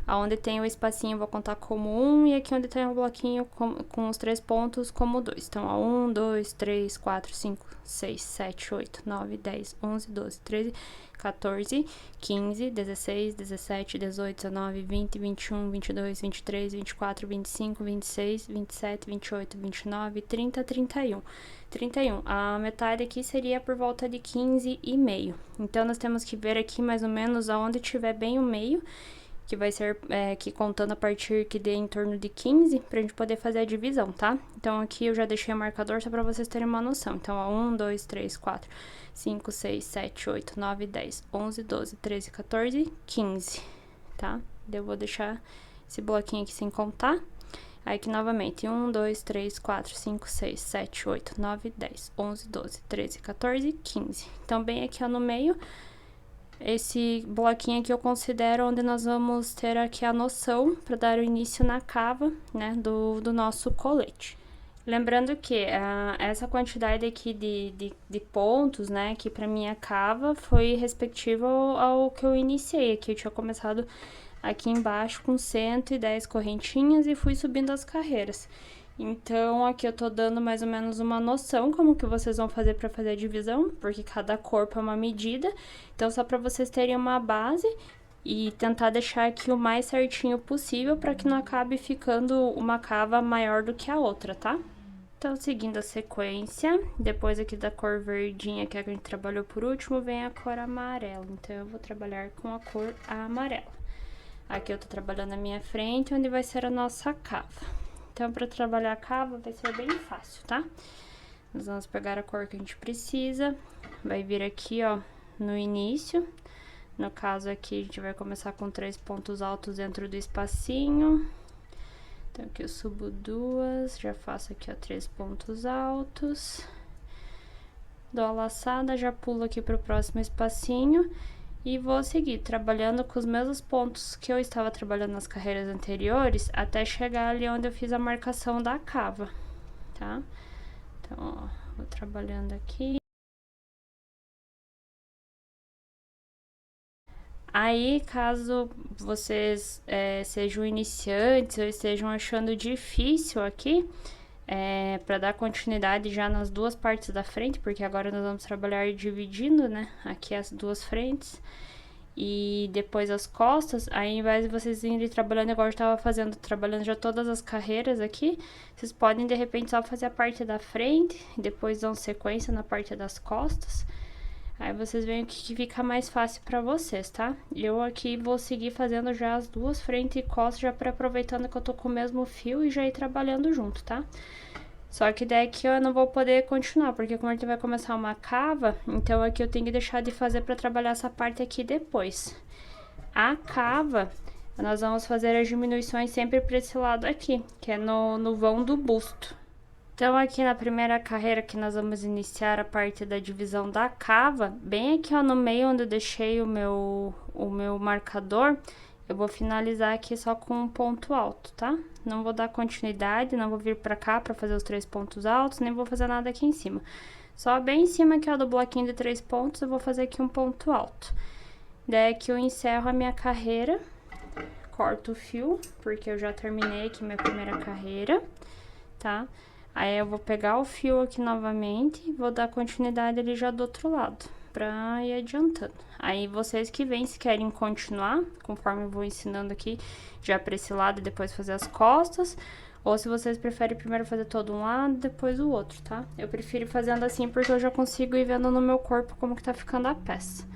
aonde tem o espacinho eu vou contar como 1, e aqui onde tem o bloquinho com os 3 pontos como 2. Então, ó, 1, 2, 3, 4, 5, 6, 7, 8, 9, 10, 11, 12, 13, 14, 15, 16, 17, 18, 19, 20, 21, 22, 23, 24, 25, 26, 27, 28, 29, 30, 31. 31. A metade aqui seria por volta de 15,5. Então, nós temos que ver aqui mais ou menos aonde tiver bem o meio, que vai ser aqui contando a partir que dê em torno de 15, pra gente poder fazer a divisão, tá? Então, aqui eu já deixei o marcador só pra vocês terem uma noção. Então, ó, 1, 2, 3, 4, 5, 6, 7, 8, 9, 10, 11, 12, 13, 14, 15, tá? Eu vou deixar esse bloquinho aqui sem contar. Aí, aqui novamente, 1, 2, 3, 4, 5, 6, 7, 8, 9, 10, 11, 12, 13, 14, 15. Então, bem aqui, ó, no meio, esse bloquinho aqui eu considero onde nós vamos ter aqui a noção para dar o início na cava, né, do nosso colete. Lembrando que essa quantidade aqui de pontos, né, que para minha cava foi respectivo ao que eu iniciei aqui. Eu tinha começado aqui embaixo com 110 correntinhas e fui subindo as carreiras. Então, aqui eu tô dando mais ou menos uma noção como que vocês vão fazer para fazer a divisão, porque cada corpo é uma medida. Então, só para vocês terem uma base e tentar deixar aqui o mais certinho possível para que não acabe ficando uma cava maior do que a outra, tá? Então, seguindo a sequência, depois aqui da cor verdinha, que é a que a gente trabalhou por último, vem a cor amarela. Então, eu vou trabalhar com a cor amarela. Aqui eu tô trabalhando a minha frente, onde vai ser a nossa cava. Então, para trabalhar a cava vai ser bem fácil, tá? Nós vamos pegar a cor que a gente precisa, vai vir aqui, ó, no início. No caso aqui, a gente vai começar com 3 pontos altos dentro do espacinho. Então, aqui eu subo 2, já faço aqui, ó, 3 pontos altos. Dou a laçada, já pulo aqui pro próximo espacinho. E vou seguir trabalhando com os mesmos pontos que eu estava trabalhando nas carreiras anteriores, até chegar ali onde eu fiz a marcação da cava, tá? Então, ó, vou trabalhando aqui. Aí, caso vocês sejam iniciantes ou estejam achando difícil aqui, para dar continuidade já nas duas partes da frente, porque agora nós vamos trabalhar dividindo, né, aqui as duas frentes e depois as costas. Aí, ao invés de vocês irem trabalhando igual eu estava fazendo, trabalhando já todas as carreiras aqui, vocês podem de repente só fazer a parte da frente e depois dão sequência na parte das costas. Aí vocês veem o que fica mais fácil pra vocês, tá? Eu aqui vou seguir fazendo já as duas frente e costas, já pra aproveitando que eu tô com o mesmo fio e já ir trabalhando junto, tá? Só que daí aqui eu não vou poder continuar, porque como a gente vai começar uma cava, então aqui eu tenho que deixar de fazer pra trabalhar essa parte aqui depois. A cava, nós vamos fazer as diminuições sempre pra esse lado aqui, que é no vão do busto. Então, aqui na primeira carreira que nós vamos iniciar a parte da divisão da cava, bem aqui, ó, no meio onde eu deixei o meu marcador, eu vou finalizar aqui só com um ponto alto, tá? Não vou dar continuidade, não vou vir pra cá pra fazer os 3 pontos altos, nem vou fazer nada aqui em cima. Só bem em cima aqui, ó, do bloquinho de 3 pontos, eu vou fazer aqui um ponto alto. Daí aqui eu encerro a minha carreira, corto o fio, porque eu já terminei aqui minha primeira carreira, tá? Aí eu vou pegar o fio aqui novamente e vou dar continuidade ali já do outro lado, pra ir adiantando. Aí vocês que vêm, se querem continuar, conforme eu vou ensinando aqui, já pra esse lado e depois fazer as costas, ou se vocês preferem primeiro fazer todo um lado, depois o outro, tá? Eu prefiro ir fazendo assim porque eu já consigo ir vendo no meu corpo como que tá ficando a peça.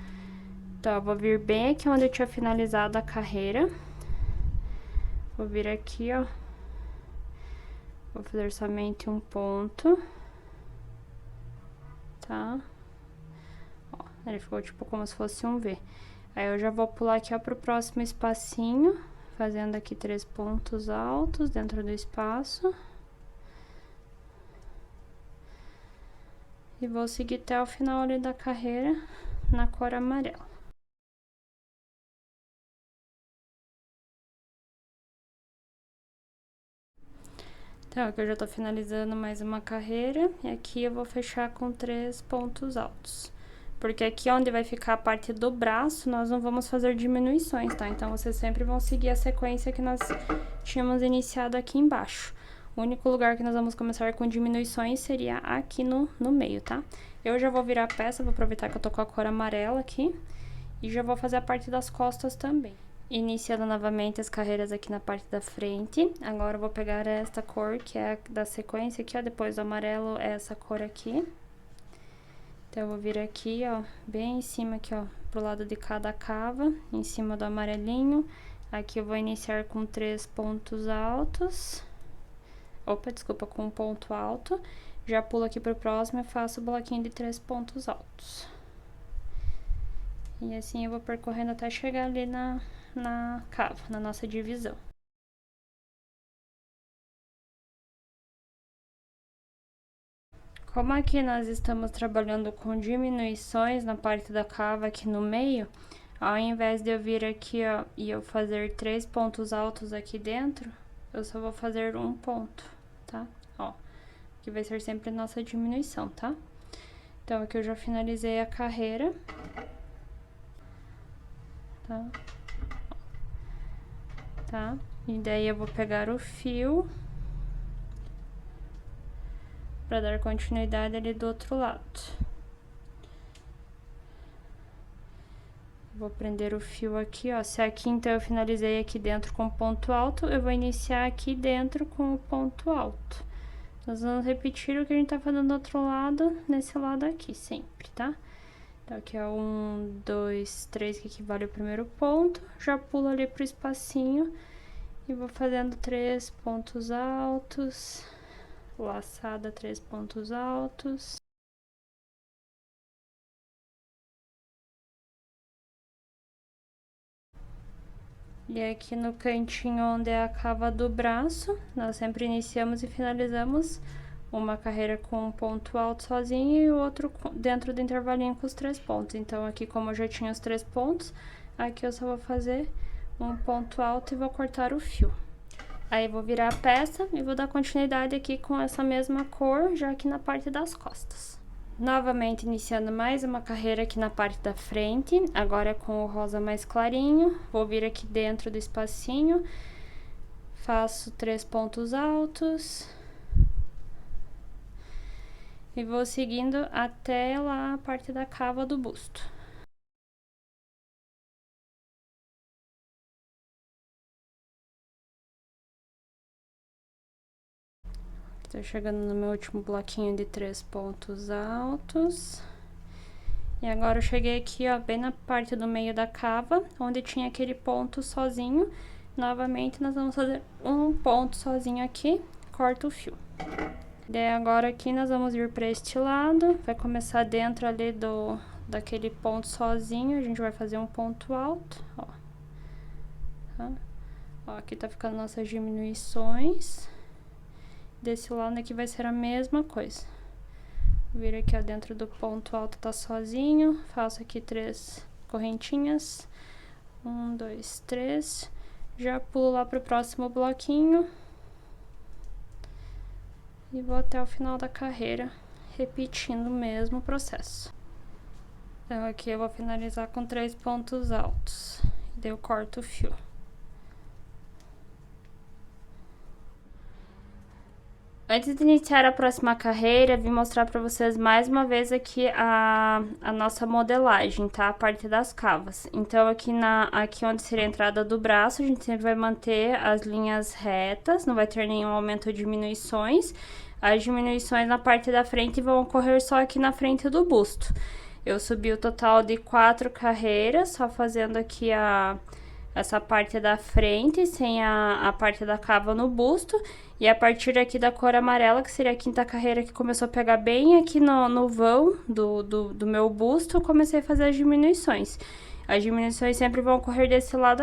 Então, eu vou vir bem aqui onde eu tinha finalizado a carreira. Vou vir aqui, ó. Vou fazer somente um ponto, tá? Ó, ele ficou tipo como se fosse um V. Aí eu já vou pular aqui, ó, pro próximo espacinho, fazendo aqui 3 pontos altos dentro do espaço. E vou seguir até o final ali da carreira na cor amarela. Então, aqui eu já tô finalizando mais uma carreira, e aqui eu vou fechar com 3 pontos altos. Porque aqui onde vai ficar a parte do braço, nós não vamos fazer diminuições, tá? Então, vocês sempre vão seguir a sequência que nós tínhamos iniciado aqui embaixo. O único lugar que nós vamos começar com diminuições seria aqui no meio, tá? Eu já vou virar a peça, vou aproveitar que eu tô com a cor amarela aqui, e já vou fazer a parte das costas também. Iniciando novamente as carreiras aqui na parte da frente. Agora eu vou pegar esta cor, que é da sequência aqui, ó, depois do amarelo é essa cor aqui. Então, eu vou vir aqui, ó, bem em cima aqui, ó, pro lado de cada cava, em cima do amarelinho. Aqui eu vou iniciar com 3 pontos altos. Opa, desculpa, com um ponto alto. Já pulo aqui pro próximo e faço o bloquinho de 3 pontos altos. E assim eu vou percorrendo até chegar ali na cava, na nossa divisão. Como aqui nós estamos trabalhando com diminuições na parte da cava aqui no meio, ao invés de eu vir aqui, ó, e eu fazer 3 pontos altos aqui dentro, eu só vou fazer um ponto, tá? Ó, que vai ser sempre a nossa diminuição, tá? Então, aqui eu já finalizei a carreira. Tá? E daí eu vou pegar o fio para dar continuidade ali do outro lado. Vou prender o fio aqui, ó. Se aqui então eu finalizei aqui dentro com ponto alto, eu vou iniciar aqui dentro com o ponto alto. Nós vamos repetir o que a gente tá fazendo do outro lado, nesse lado aqui, sempre, tá? Então, aqui é 1, 2, 3, que equivale ao primeiro ponto. Já pulo ali pro espacinho e vou fazendo 3 pontos altos, laçada 3 pontos altos. E aqui no cantinho onde é a cava do braço, nós sempre iniciamos e finalizamos uma carreira com um ponto alto sozinho e o outro dentro do intervalinho com os 3 pontos. Então, aqui como eu já tinha os 3 pontos, aqui eu só vou fazer um ponto alto e vou cortar o fio. Aí, vou virar a peça e vou dar continuidade aqui com essa mesma cor, já aqui na parte das costas. Novamente, iniciando mais uma carreira aqui na parte da frente, agora com o rosa mais clarinho. Vou vir aqui dentro do espacinho, faço 3 pontos altos. E vou seguindo até lá a parte da cava do busto. Tô chegando no meu último bloquinho de 3 pontos altos. E agora eu cheguei aqui, ó, bem na parte do meio da cava, onde tinha aquele ponto sozinho. Novamente, nós vamos fazer um ponto sozinho aqui, corto o fio. Daí agora aqui nós vamos vir para este lado, vai começar dentro ali daquele ponto sozinho, a gente vai fazer um ponto alto, ó. Tá? Ó, aqui tá ficando nossas diminuições. Desse lado aqui vai ser a mesma coisa. Vira aqui, ó, dentro do ponto alto tá sozinho, faço aqui 3 correntinhas. 1, 2, 3. Já pulo lá pro próximo bloquinho. E vou até o final da carreira, repetindo o mesmo processo. Então, aqui eu vou finalizar com 3 pontos altos. Daí eu corto o fio. Antes de iniciar a próxima carreira, vim mostrar para vocês mais uma vez aqui a nossa modelagem, tá? A parte das cavas. Então, aqui onde seria a entrada do braço, a gente sempre vai manter as linhas retas, não vai ter nenhum aumento ou diminuições. As diminuições na parte da frente vão ocorrer só aqui na frente do busto. Eu subi o total de 4 carreiras, só fazendo aqui essa parte da frente, sem a parte da cava no busto. E a partir aqui da cor amarela, que seria a 5ª carreira, que começou a pegar bem aqui no vão do meu busto, eu comecei a fazer as diminuições. As diminuições sempre vão ocorrer desse lado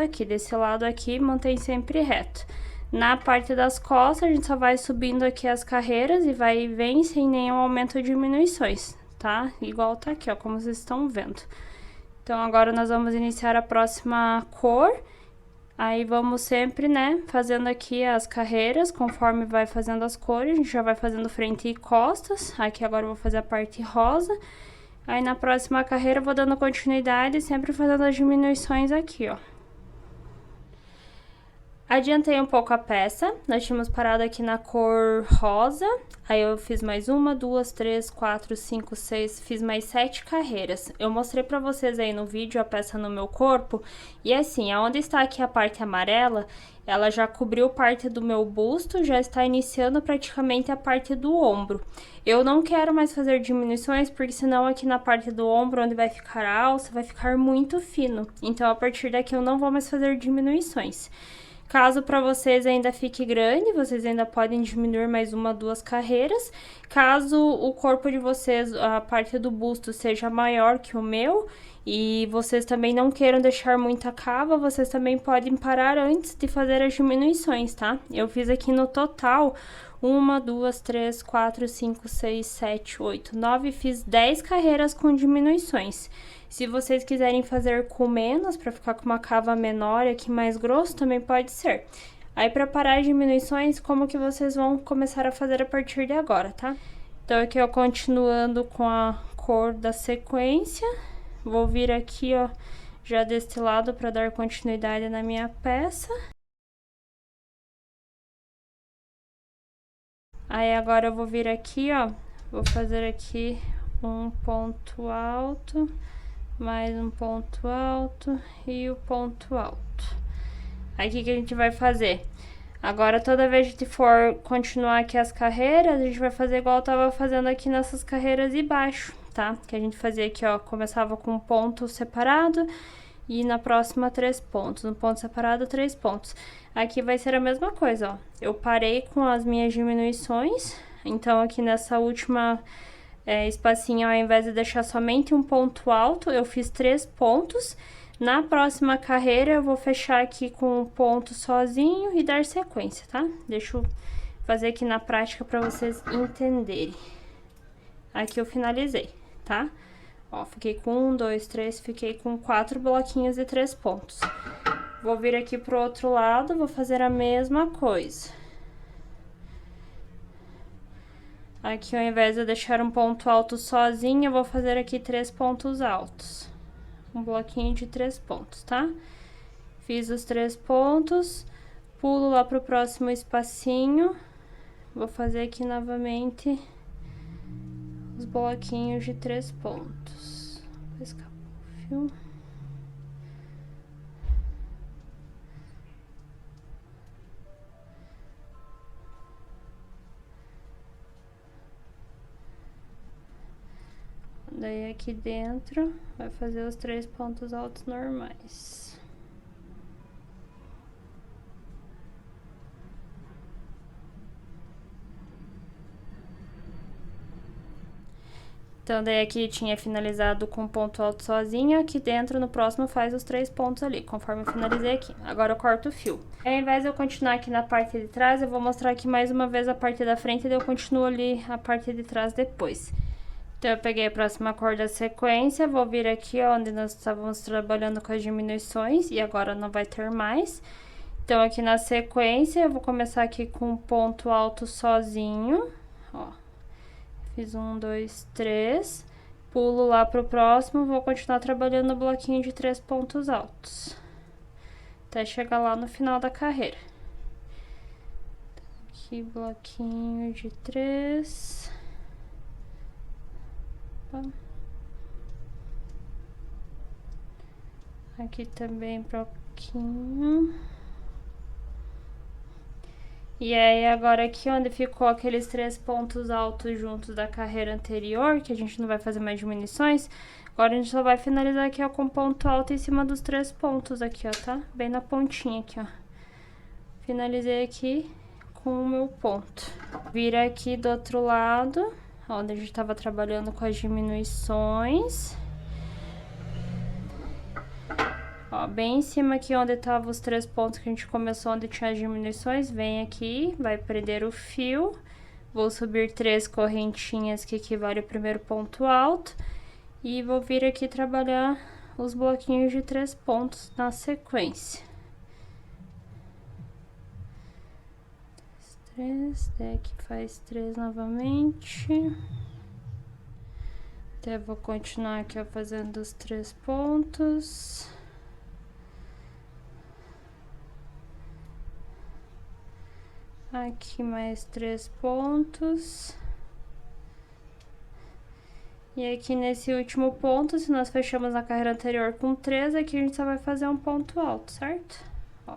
aqui mantém sempre reto. Na parte das costas, a gente só vai subindo aqui as carreiras e vai e vem sem nenhum aumento ou diminuições, tá? Igual tá aqui, ó, como vocês estão vendo. Então, agora nós vamos iniciar a próxima cor. Aí, vamos sempre, né, fazendo aqui as carreiras, conforme vai fazendo as cores. A gente já vai fazendo frente e costas. Aqui agora eu vou fazer a parte rosa. Aí, na próxima carreira, eu vou dando continuidade, sempre fazendo as diminuições aqui, ó. Adiantei um pouco a peça, nós tínhamos parado aqui na cor rosa, aí eu fiz mais 1, 2, 3, 4, 5, 6, fiz mais 7 carreiras. Eu mostrei pra vocês aí no vídeo a peça no meu corpo, e assim, aonde está aqui a parte amarela, ela já cobriu parte do meu busto, já está iniciando praticamente a parte do ombro. Eu não quero mais fazer diminuições, porque senão aqui na parte do ombro, onde vai ficar a alça, vai ficar muito fino. Então, a partir daqui eu não vou mais fazer diminuições. Caso para vocês ainda fique grande, vocês ainda podem diminuir mais 1, 2 carreiras. Caso o corpo de vocês, a parte do busto, seja maior que o meu e vocês também não queiram deixar muita cava, vocês também podem parar antes de fazer as diminuições, tá? Eu fiz aqui no total 1, 2, 3, 4, 5, 6, 7, 8, 9, fiz 10 carreiras com diminuições. Se vocês quiserem fazer com menos, para ficar com uma cava menor e aqui mais grosso, também pode ser. Aí, para parar as diminuições, como que vocês vão começar a fazer a partir de agora, tá? Então, aqui, ó, continuando com a cor da sequência, vou vir aqui, ó, já deste lado para dar continuidade na minha peça. Aí, agora eu vou vir aqui, ó, vou fazer aqui um ponto alto, mais um ponto alto e o ponto alto. Aí, o que a gente vai fazer? Agora, toda vez que a gente for continuar aqui as carreiras, a gente vai fazer igual eu tava fazendo aqui nessas carreiras de baixo, tá? Que a gente fazia aqui, ó, começava com um ponto separado e na próxima 3 pontos. No ponto separado, 3 pontos. Aqui vai ser a mesma coisa, ó. Eu parei com as minhas diminuições, então aqui nessa última espacinho, ao invés de deixar somente um ponto alto, eu fiz 3 pontos. Na próxima carreira, eu vou fechar aqui com um ponto sozinho e dar sequência, tá? Deixa eu fazer aqui na prática para vocês entenderem. Aqui eu finalizei, tá? Ó, fiquei com 1, 2, 3, fiquei com 4 bloquinhos de 3 pontos. Vou vir aqui pro outro lado, vou fazer a mesma coisa. Aqui, ao invés de eu deixar um ponto alto sozinho, eu vou fazer aqui 3 pontos altos. Um bloquinho de 3 pontos, tá? Fiz os 3 pontos, pulo lá pro próximo espacinho. Vou fazer aqui novamente os bloquinhos de 3 pontos. Escapou o fio. Daí, aqui dentro, vai fazer os 3 pontos altos normais. Então, daí aqui tinha finalizado com ponto alto sozinho, aqui dentro, no próximo, faz os 3 pontos ali, conforme eu finalizei aqui. Agora, eu corto o fio. Ao invés de eu continuar aqui na parte de trás, eu vou mostrar aqui mais uma vez a parte da frente, e daí eu continuo ali a parte de trás depois. Então, eu peguei a próxima cor da sequência, vou vir aqui onde nós estávamos trabalhando com as diminuições, e agora não vai ter mais. Então, aqui na sequência, eu vou começar aqui com um ponto alto sozinho, ó. Fiz 1, 2, 3, pulo lá pro próximo, vou continuar trabalhando no bloquinho de 3 pontos altos, até chegar lá no final da carreira. Aqui, bloquinho de 3... Aqui também bloquinho. E aí, agora aqui onde ficou aqueles 3 pontos altos juntos da carreira anterior, que a gente não vai fazer mais diminuições, agora a gente só vai finalizar aqui, ó, com ponto alto em cima dos 3 pontos aqui, ó, tá? Bem na pontinha aqui, ó. Finalizei aqui com o meu ponto. Vira aqui do outro lado, onde a gente tava trabalhando com as diminuições. Ó, bem em cima aqui onde estavam os 3 pontos que a gente começou, onde tinha as diminuições, vem aqui, vai prender o fio. Vou subir 3 correntinhas que equivale ao primeiro ponto alto. E vou vir aqui trabalhar os bloquinhos de 3 pontos na sequência. 3, daí aqui faz 3 novamente. Até vou continuar aqui, ó, fazendo os 3 pontos. Aqui mais 3 pontos. E aqui nesse último ponto, se nós fechamos a carreira anterior com 3, aqui a gente só vai fazer um ponto alto, certo? Ó.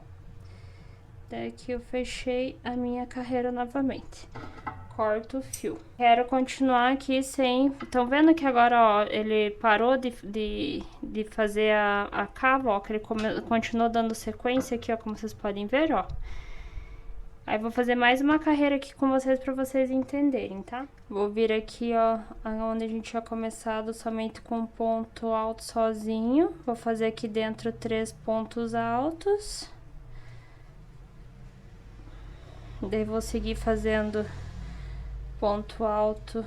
Daqui eu fechei a minha carreira novamente. Corto o fio. Quero continuar aqui sem... Estão vendo que agora, ó, ele parou de fazer a cava, ó, que ele continuou dando sequência aqui, ó, como vocês podem ver, ó. Aí, vou fazer mais uma carreira aqui com vocês pra vocês entenderem, tá? Vou vir aqui, ó, onde a gente tinha começado somente com um ponto alto sozinho. Vou fazer aqui dentro 3 pontos altos. Daí, vou seguir fazendo ponto alto,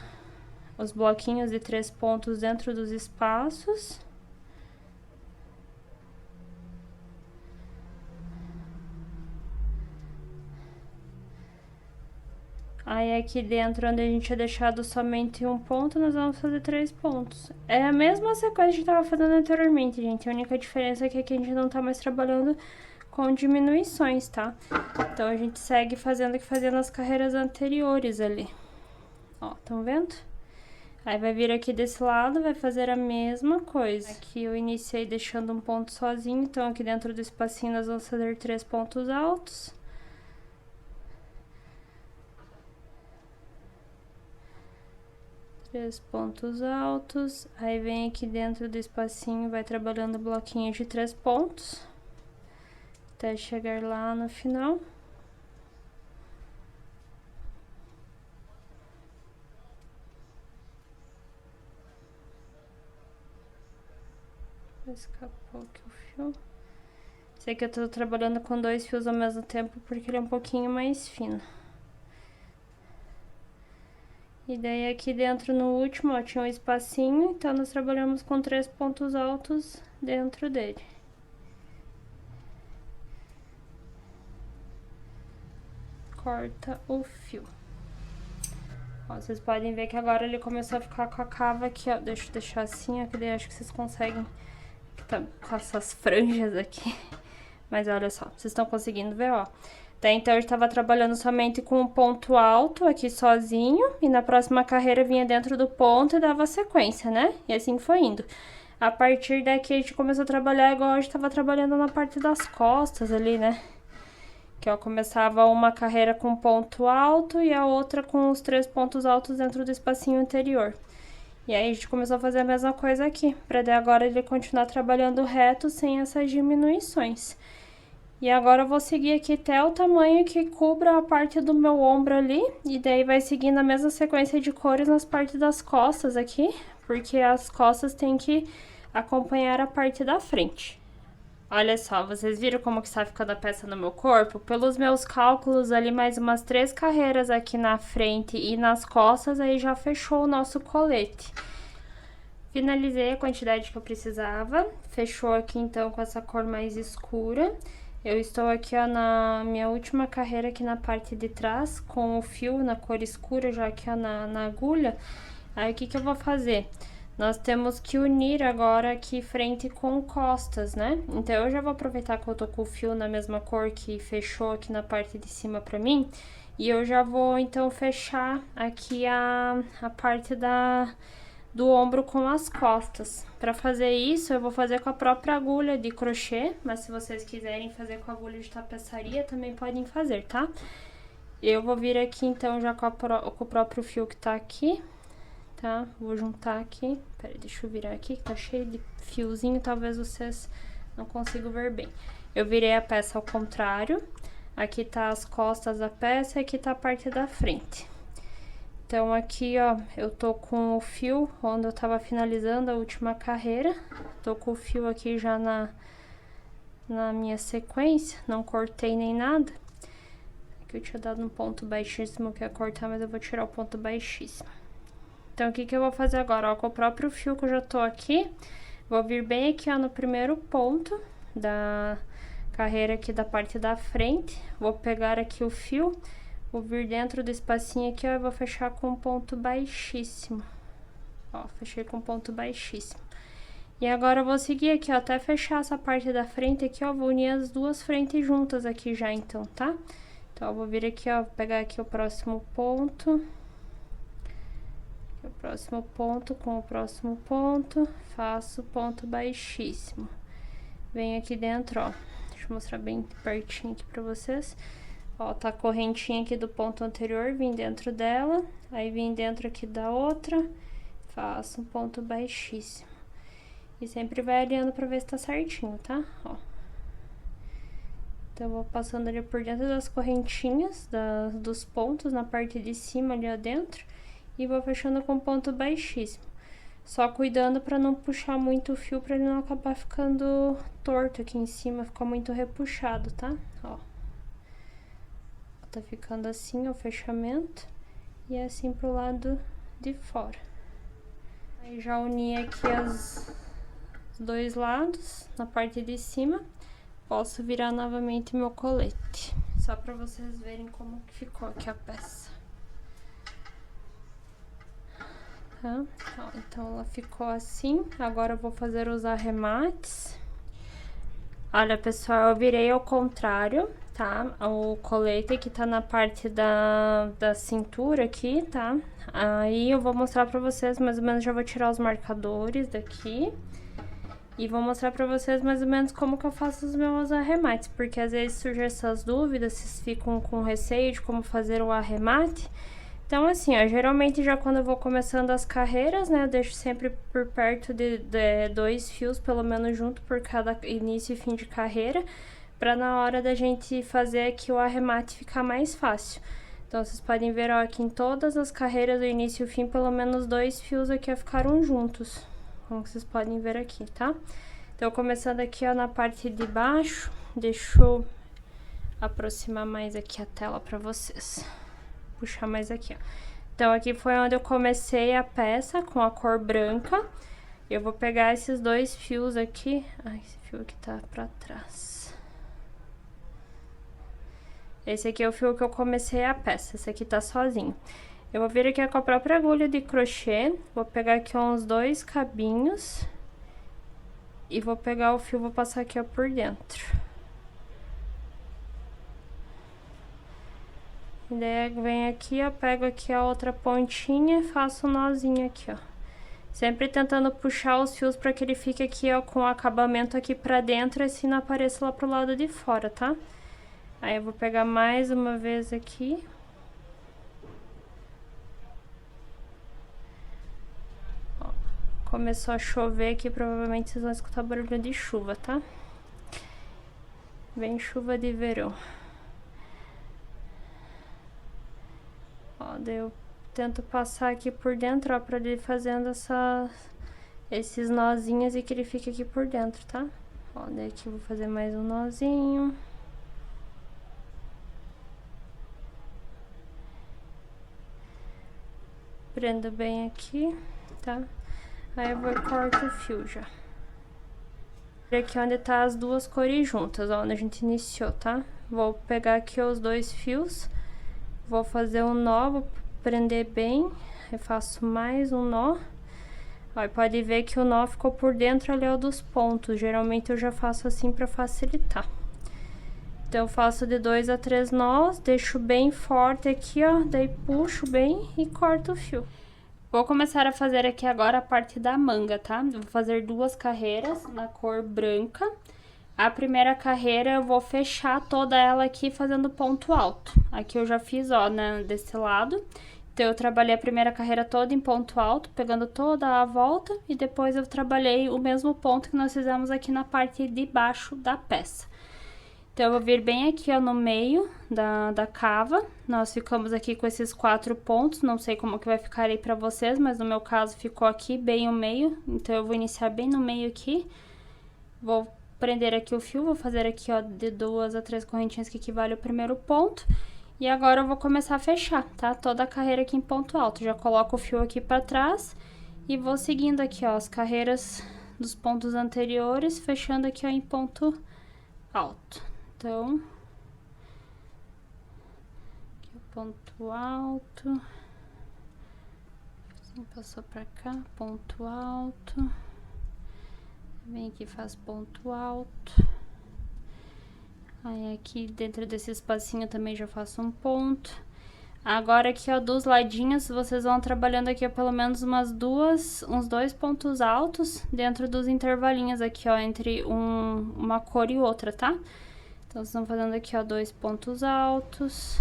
os bloquinhos de 3 pontos dentro dos espaços. Aí, aqui dentro, onde a gente tinha deixado somente um ponto, nós vamos fazer 3 pontos. É a mesma sequência que a gente tava fazendo anteriormente, gente. A única diferença é que aqui a gente não tá mais trabalhando com diminuições, tá? Então, a gente segue fazendo o que fazia nas carreiras anteriores ali. Ó, estão vendo? Aí, vai vir aqui desse lado, vai fazer a mesma coisa. Aqui eu iniciei deixando um ponto sozinho, então aqui dentro do espacinho nós vamos fazer 3 pontos altos. Três pontos altos, aí vem aqui dentro do espacinho, vai trabalhando o bloquinho de 3 pontos, até chegar lá no final. Escapou aqui o fio. Sei que eu tô trabalhando com 2 fios ao mesmo tempo, porque ele é um pouquinho mais fino. E daí aqui dentro no último, ó, tinha um espacinho, então nós trabalhamos com 3 pontos altos dentro dele. Corta o fio. Ó, vocês podem ver que agora ele começou a ficar com a cava aqui, ó. Deixa eu deixar assim, ó, que daí acho que vocês conseguem... Tá com essas franjas aqui. Mas olha só, vocês estão conseguindo ver, ó. Até então, eu estava trabalhando somente com um ponto alto aqui sozinho. E na próxima carreira vinha dentro do ponto e dava sequência, né? E assim foi indo. A partir daqui, a gente começou a trabalhar igual a gente estava trabalhando na parte das costas ali, né? Que, ó, começava uma carreira com ponto alto e a outra com os 3 pontos altos dentro do espacinho anterior. E aí, a gente começou a fazer a mesma coisa aqui. Pra daí agora ele continuar trabalhando reto sem essas diminuições. E agora eu vou seguir aqui até o tamanho que cubra a parte do meu ombro ali. E daí vai seguindo a mesma sequência de cores nas partes das costas aqui. Porque as costas tem que acompanhar a parte da frente. Olha só, vocês viram como que está ficando a peça no meu corpo? Pelos meus cálculos ali, mais umas 3 carreiras aqui na frente e nas costas, aí já fechou o nosso colete. Finalizei a quantidade que eu precisava. Fechou aqui então com essa cor mais escura. Eu estou aqui, ó, na minha última carreira aqui na parte de trás, com o fio na cor escura, já aqui, ó, na agulha. Aí, o que que eu vou fazer? Nós temos que unir agora aqui frente com costas, né? Então, eu já vou aproveitar que eu tô com o fio na mesma cor que fechou aqui na parte de cima pra mim. E eu já vou, então, fechar aqui a parte do ombro com as costas. Para fazer isso, eu vou fazer com a própria agulha de crochê, mas se vocês quiserem fazer com a agulha de tapeçaria, também podem fazer, tá? Eu vou vir aqui, então, já com o próprio fio que tá aqui, tá? Vou juntar aqui. Peraí, deixa eu virar aqui, que tá cheio de fiozinho, talvez vocês não consigam ver bem. Eu virei a peça ao contrário. Aqui tá as costas da peça e aqui tá a parte da frente. Então, aqui, ó, eu tô com o fio onde eu tava finalizando a última carreira. Tô com o fio aqui já na minha sequência, não cortei nem nada. Aqui eu tinha dado um ponto baixíssimo que ia cortar, mas eu vou tirar o ponto baixíssimo. Então, o que que eu vou fazer agora? Ó, com o próprio fio que eu já tô aqui, vou vir bem aqui, ó, no primeiro ponto da carreira aqui da parte da frente. Vou pegar aqui o fio, vou vir dentro do espacinho aqui, ó, e vou fechar com um ponto baixíssimo. Ó, fechei com ponto baixíssimo. E agora eu vou seguir aqui, ó, até fechar essa parte da frente aqui, ó, vou unir as duas frentes juntas aqui já, então, tá? Então, eu vou vir aqui, ó, pegar aqui o próximo ponto. O próximo ponto com o próximo ponto, faço ponto baixíssimo. Venho aqui dentro, ó, deixa eu mostrar bem pertinho aqui pra vocês. Ó, tá a correntinha aqui do ponto anterior, vim dentro dela, aí vim dentro aqui da outra, faço um ponto baixíssimo. E sempre vai alinhando pra ver se tá certinho, tá? Ó. Então, eu vou passando ali por dentro das correntinhas, dos pontos, na parte de cima ali dentro, e vou fechando com ponto baixíssimo. Só cuidando pra não puxar muito o fio, pra ele não acabar ficando torto aqui em cima, ficar muito repuxado, tá? Ó. Tá ficando assim, ó, o fechamento, e assim pro lado de fora. Aí já uni aqui os dois lados, na parte de cima, posso virar novamente meu colete, só pra vocês verem como que ficou aqui a peça. Tá? Então, ela ficou assim, agora eu vou fazer os arremates. Olha, pessoal, eu virei ao contrário, tá? O colete que tá na parte da cintura aqui, tá? Aí eu vou mostrar pra vocês, mais ou menos, já vou tirar os marcadores daqui. E vou mostrar pra vocês mais ou menos como que eu faço os meus arremates, porque às vezes surgem essas dúvidas, vocês ficam com receio de como fazer o arremate. Então, assim, ó, geralmente já quando eu vou começando as carreiras, né, eu deixo sempre por perto de 2 fios, pelo menos junto por cada início e fim de carreira, pra na hora da gente fazer aqui o arremate ficar mais fácil. Então, vocês podem ver, ó, aqui em todas as carreiras do início e o fim, pelo menos 2 fios aqui ficaram juntos, como vocês podem ver aqui, tá? Então, começando aqui, ó, na parte de baixo, deixa eu aproximar mais aqui a tela pra vocês. Puxar mais aqui, ó. Então, aqui foi onde eu comecei a peça com a cor branca. Eu vou pegar esses 2 fios aqui. Ai, esse fio aqui tá pra trás. Esse aqui é o fio que eu comecei a peça. Esse aqui tá sozinho. Eu vou vir aqui com a própria agulha de crochê. Vou pegar aqui uns 2 cabinhos. E vou pegar o fio, vou passar aqui, ó, por dentro. E daí vem aqui, ó, pego aqui a outra pontinha e faço um nozinho aqui, ó. Sempre tentando puxar os fios pra que ele fique aqui, ó, com o acabamento aqui pra dentro, assim não apareça lá pro lado de fora, tá? Aí eu vou pegar mais uma vez aqui. Ó, começou a chover aqui, provavelmente vocês vão escutar barulho de chuva, tá? Bem chuva de verão. Ó, daí eu tento passar aqui por dentro, ó, pra ele ir fazendo esses nozinhos e que ele fique aqui por dentro, tá? Ó, daí aqui eu vou fazer mais um nozinho. Prendo bem aqui, tá? Aí eu vou e corto o fio já. Aqui onde tá as duas cores juntas, ó, onde a gente iniciou, tá? Vou pegar aqui os 2 fios. Vou fazer um nó, vou prender bem, eu faço mais um nó. Ó, pode ver que o nó ficou por dentro ali, ó, dos pontos. Geralmente eu já faço assim pra facilitar. Então, eu faço de 2 a 3 nós, deixo bem forte aqui, ó, daí puxo bem e corto o fio. Vou começar a fazer aqui agora a parte da manga, tá? Eu vou fazer 2 carreiras na cor branca. A primeira carreira eu vou fechar toda ela aqui fazendo ponto alto. Aqui eu já fiz, ó, né, desse lado. Então, eu trabalhei a primeira carreira toda em ponto alto, pegando toda a volta. E depois eu trabalhei o mesmo ponto que nós fizemos aqui na parte de baixo da peça. Então, eu vou vir bem aqui, ó, no meio da cava. Nós ficamos aqui com esses 4 pontos. Não sei como que vai ficar aí pra vocês, mas no meu caso ficou aqui bem o meio. Então, eu vou iniciar bem no meio aqui. Vou prender aqui o fio, vou fazer aqui, ó, de 2 a 3 correntinhas que equivale ao primeiro ponto. E agora eu vou começar a fechar, tá? Toda a carreira aqui em ponto alto. Já coloco o fio aqui pra trás e vou seguindo aqui, ó, as carreiras dos pontos anteriores, fechando aqui, ó, em ponto alto. Então, aqui o ponto alto. Assim, passou pra cá, ponto alto. Vem aqui, faz ponto alto. Aí aqui dentro desse espacinho também já faço um ponto. Agora aqui, ó, dos ladinhos, vocês vão trabalhando aqui, ó, pelo menos uns 2 pontos altos dentro dos intervalinhos aqui, ó, entre uma cor e outra, tá? Então, vocês vão fazendo aqui, ó, 2 pontos altos.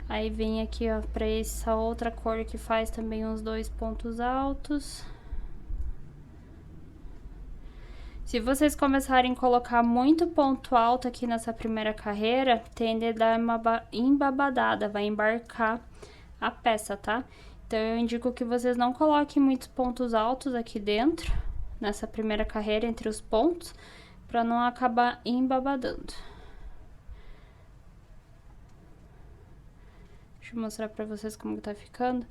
Aí vem aqui, ó, pra essa outra cor que faz também uns 2 pontos altos. Se vocês começarem a colocar muito ponto alto aqui nessa primeira carreira, tende a dar uma embabadada, vai embarcar a peça, tá? Então, eu indico que vocês não coloquem muitos pontos altos aqui dentro, nessa primeira carreira, entre os pontos, pra não acabar embabadando. Deixa eu mostrar pra vocês como tá ficando.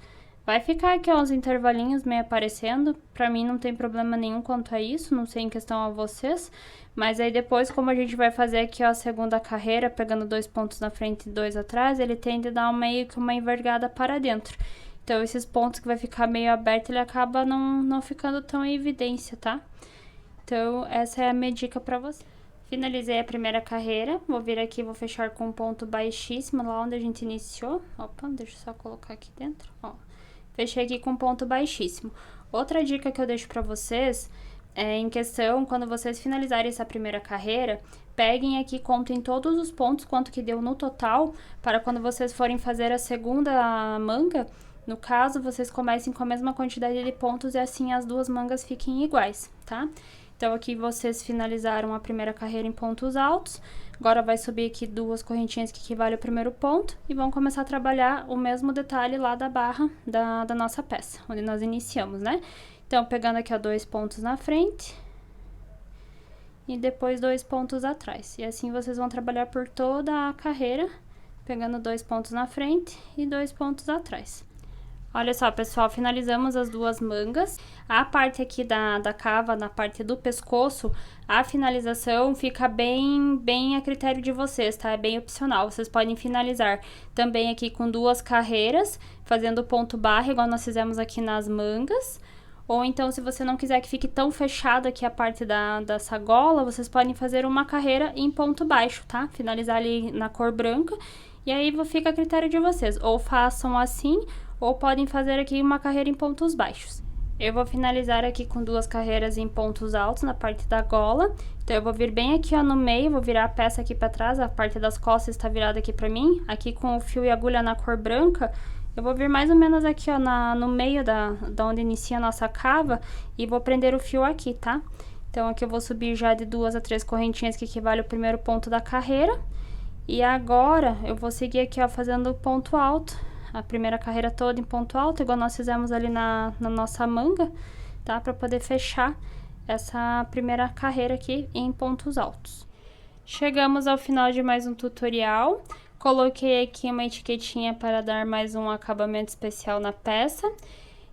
Vai ficar aqui, ó, uns intervalinhos meio aparecendo, pra mim não tem problema nenhum quanto a isso, não sei em questão a vocês, mas aí depois, como a gente vai fazer aqui, ó, a segunda carreira, pegando 2 pontos na frente e 2 atrás, ele tende a dar meio que uma envergada para dentro. Então, esses pontos que vai ficar meio aberto, ele acaba não ficando tão em evidência, tá? Então, essa é a minha dica pra você. Finalizei a primeira carreira, vou vir aqui, vou fechar com um ponto baixíssimo, lá onde a gente iniciou. Opa, deixa eu só colocar aqui dentro, ó. Fechei aqui com ponto baixíssimo. Outra dica que eu deixo pra vocês é em questão, quando vocês finalizarem essa primeira carreira, peguem aqui, contem todos os pontos, quanto que deu no total, para quando vocês forem fazer a segunda manga, no caso, vocês comecem com a mesma quantidade de pontos e assim as duas mangas fiquem iguais, tá? Então, aqui vocês finalizaram a primeira carreira em pontos altos, agora vai subir aqui 2 correntinhas que equivalem ao primeiro ponto e vão começar a trabalhar o mesmo detalhe lá da barra da nossa peça, onde nós iniciamos, né? Então, pegando aqui, ó, 2 pontos na frente e depois 2 pontos atrás. E assim vocês vão trabalhar por toda a carreira, pegando 2 pontos na frente e 2 pontos atrás. Olha só, pessoal, finalizamos as 2 mangas. A parte aqui da cava, na parte do pescoço, a finalização fica bem a critério de vocês, tá? É bem opcional. Vocês podem finalizar também aqui com 2 carreiras, fazendo ponto barra, igual nós fizemos aqui nas mangas. Ou então, se você não quiser que fique tão fechado aqui a parte dessa gola, vocês podem fazer uma carreira em ponto baixo, tá? Finalizar ali na cor branca. E aí, fica a critério de vocês. Ou façam assim, ou podem fazer aqui uma carreira em pontos baixos. Eu vou finalizar aqui com 2 carreiras em pontos altos na parte da gola. Então, eu vou vir bem aqui, ó, no meio, vou virar a peça aqui pra trás, a parte das costas está virada aqui pra mim. Aqui com o fio e agulha na cor branca, eu vou vir mais ou menos aqui, ó, no meio da onde inicia a nossa cava e vou prender o fio aqui, tá? Então, aqui eu vou subir já de 2 a 3 correntinhas que equivale ao primeiro ponto da carreira. E agora, eu vou seguir aqui, ó, fazendo ponto alto. A primeira carreira toda em ponto alto, igual nós fizemos ali na nossa manga, tá? Pra poder fechar essa primeira carreira aqui em pontos altos. Chegamos ao final de mais um tutorial. Coloquei aqui uma etiquetinha para dar mais um acabamento especial na peça.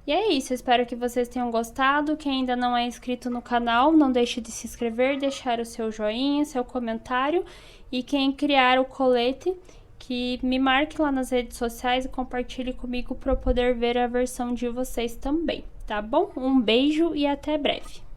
E é isso, espero que vocês tenham gostado. Quem ainda não é inscrito no canal, não deixe de se inscrever, deixar o seu joinha, seu comentário. E quem criar o colete, que me marque lá nas redes sociais e compartilhe comigo para eu poder ver a versão de vocês também, tá bom? Um beijo e até breve!